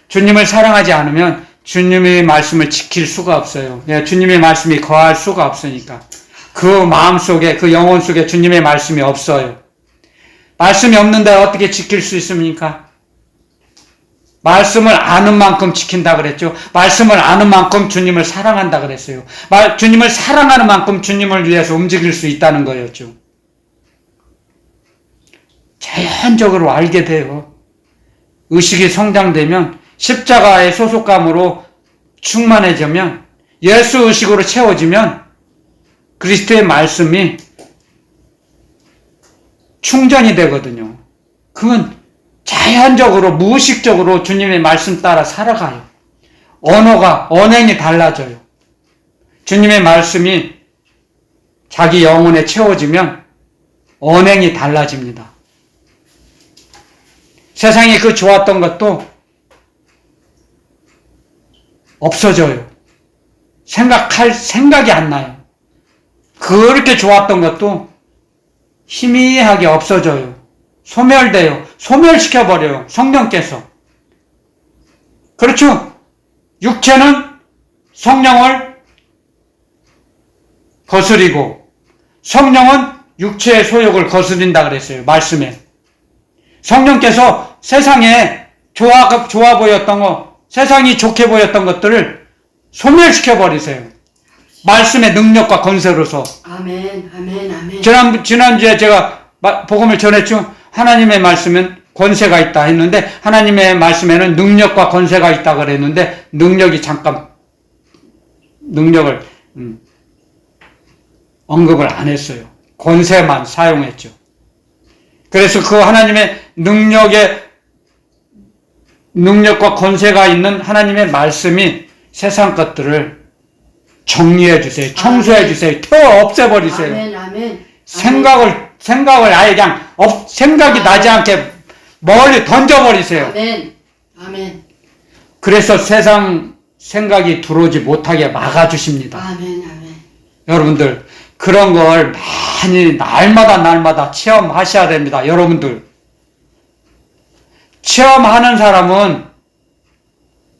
주님을 사랑하지 않으면 주님의 말씀을 지킬 수가 없어요. 주님의 말씀이 거할 수가 없으니까. 그 마음 속에, 그 영혼 속에 주님의 말씀이 없어요. 말씀이 없는데 어떻게 지킬 수 있습니까? 말씀을 아는 만큼 지킨다 그랬죠. 말씀을 아는 만큼 주님을 사랑한다 그랬어요. 주님을 사랑하는 만큼 주님을 위해서 움직일 수 있다는 거였죠. 자연적으로 알게 돼요. 의식이 성장되면 십자가의 소속감으로 충만해지면 예수 의식으로 채워지면 그리스도의 말씀이 충전이 되거든요. 그건 자연적으로 무의식적으로 주님의 말씀 따라 살아가요. 언행이 달라져요. 주님의 말씀이 자기 영혼에 채워지면 언행이 달라집니다. 세상에 그 좋았던 것도 없어져요. 생각이 안 나요. 그렇게 좋았던 것도 희미하게 없어져요. 소멸돼요. 소멸시켜버려요. 성령께서. 그렇죠? 육체는 성령을 거스리고 성령은 육체의 소욕을 거스린다 그랬어요. 말씀에. 성령께서 세상에 좋아 보였던 거, 세상이 좋게 보였던 것들을 소멸시켜버리세요. 말씀의 능력과 건세로서. 아멘, 아멘, 아멘. 지난주에 제가 복음을 전했죠. 하나님의 말씀은 권세가 있다 했는데 하나님의 말씀에는 능력과 권세가 있다 그랬는데 능력을 언급을 안 했어요. 권세만 사용했죠. 그래서 그 하나님의 능력과 권세가 있는 하나님의 말씀이 세상 것들을 정리해 주세요. 청소해 주세요. 태워 없애버리세요. 아멘, 아멘. 생각을 아예 그냥 생각이 나지 않게 멀리 던져버리세요. 아멘, 아멘. 그래서 세상 생각이 들어오지 못하게 막아주십니다. 아멘, 아멘. 여러분들 그런 걸 많이 날마다 체험하셔야 됩니다. 여러분들 체험하는 사람은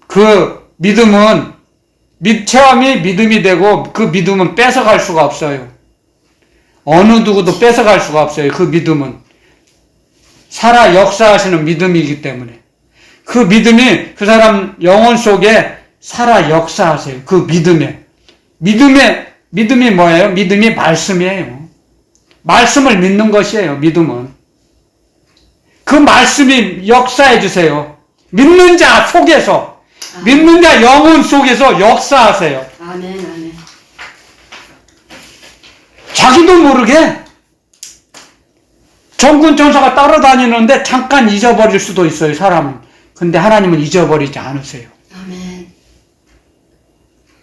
그 믿음은 체험이 믿음이 되고 그 믿음은 뺏어갈 수가 없어요. 어느 누구도 뺏어갈 수가 없어요. 그 믿음은 살아 역사하시는 믿음이기 때문에 그 믿음이 그 사람 영혼 속에 살아 역사하세요. 그 믿음이 뭐예요? 믿음이 말씀이에요. 말씀을 믿는 것이에요. 믿음은 그 말씀이 역사해 주세요. 믿는 자 속에서 믿는 자 영혼 속에서 역사하세요. 아멘, 아멘. 자기도 모르게 정군 전사가 따라다니는데 잠깐 잊어버릴 수도 있어요. 사람은. 근데 하나님은 잊어버리지 않으세요. 아멘.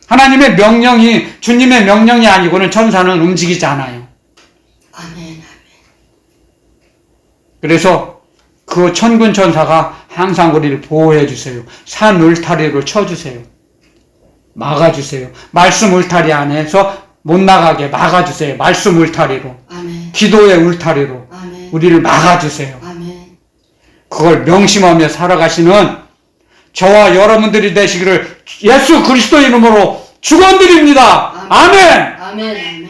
하나님의 명령이 주님의 명령이 아니고는 천사는 움직이지 않아요. 아멘, 아멘. 그래서 그 천군 천사가 항상 우리를 보호해 주세요. 산 울타리로 쳐주세요. 막아주세요. 말씀 울타리 안에서 못 나가게 막아주세요. 말씀 울타리로. 아멘. 기도의 울타리로. 아멘. 우리를 막아주세요. 아멘. 그걸 명심하며 살아가시는 저와 여러분들이 되시기를 예수 그리스도 이름으로 축원드립니다. 아멘. 아멘. 아멘.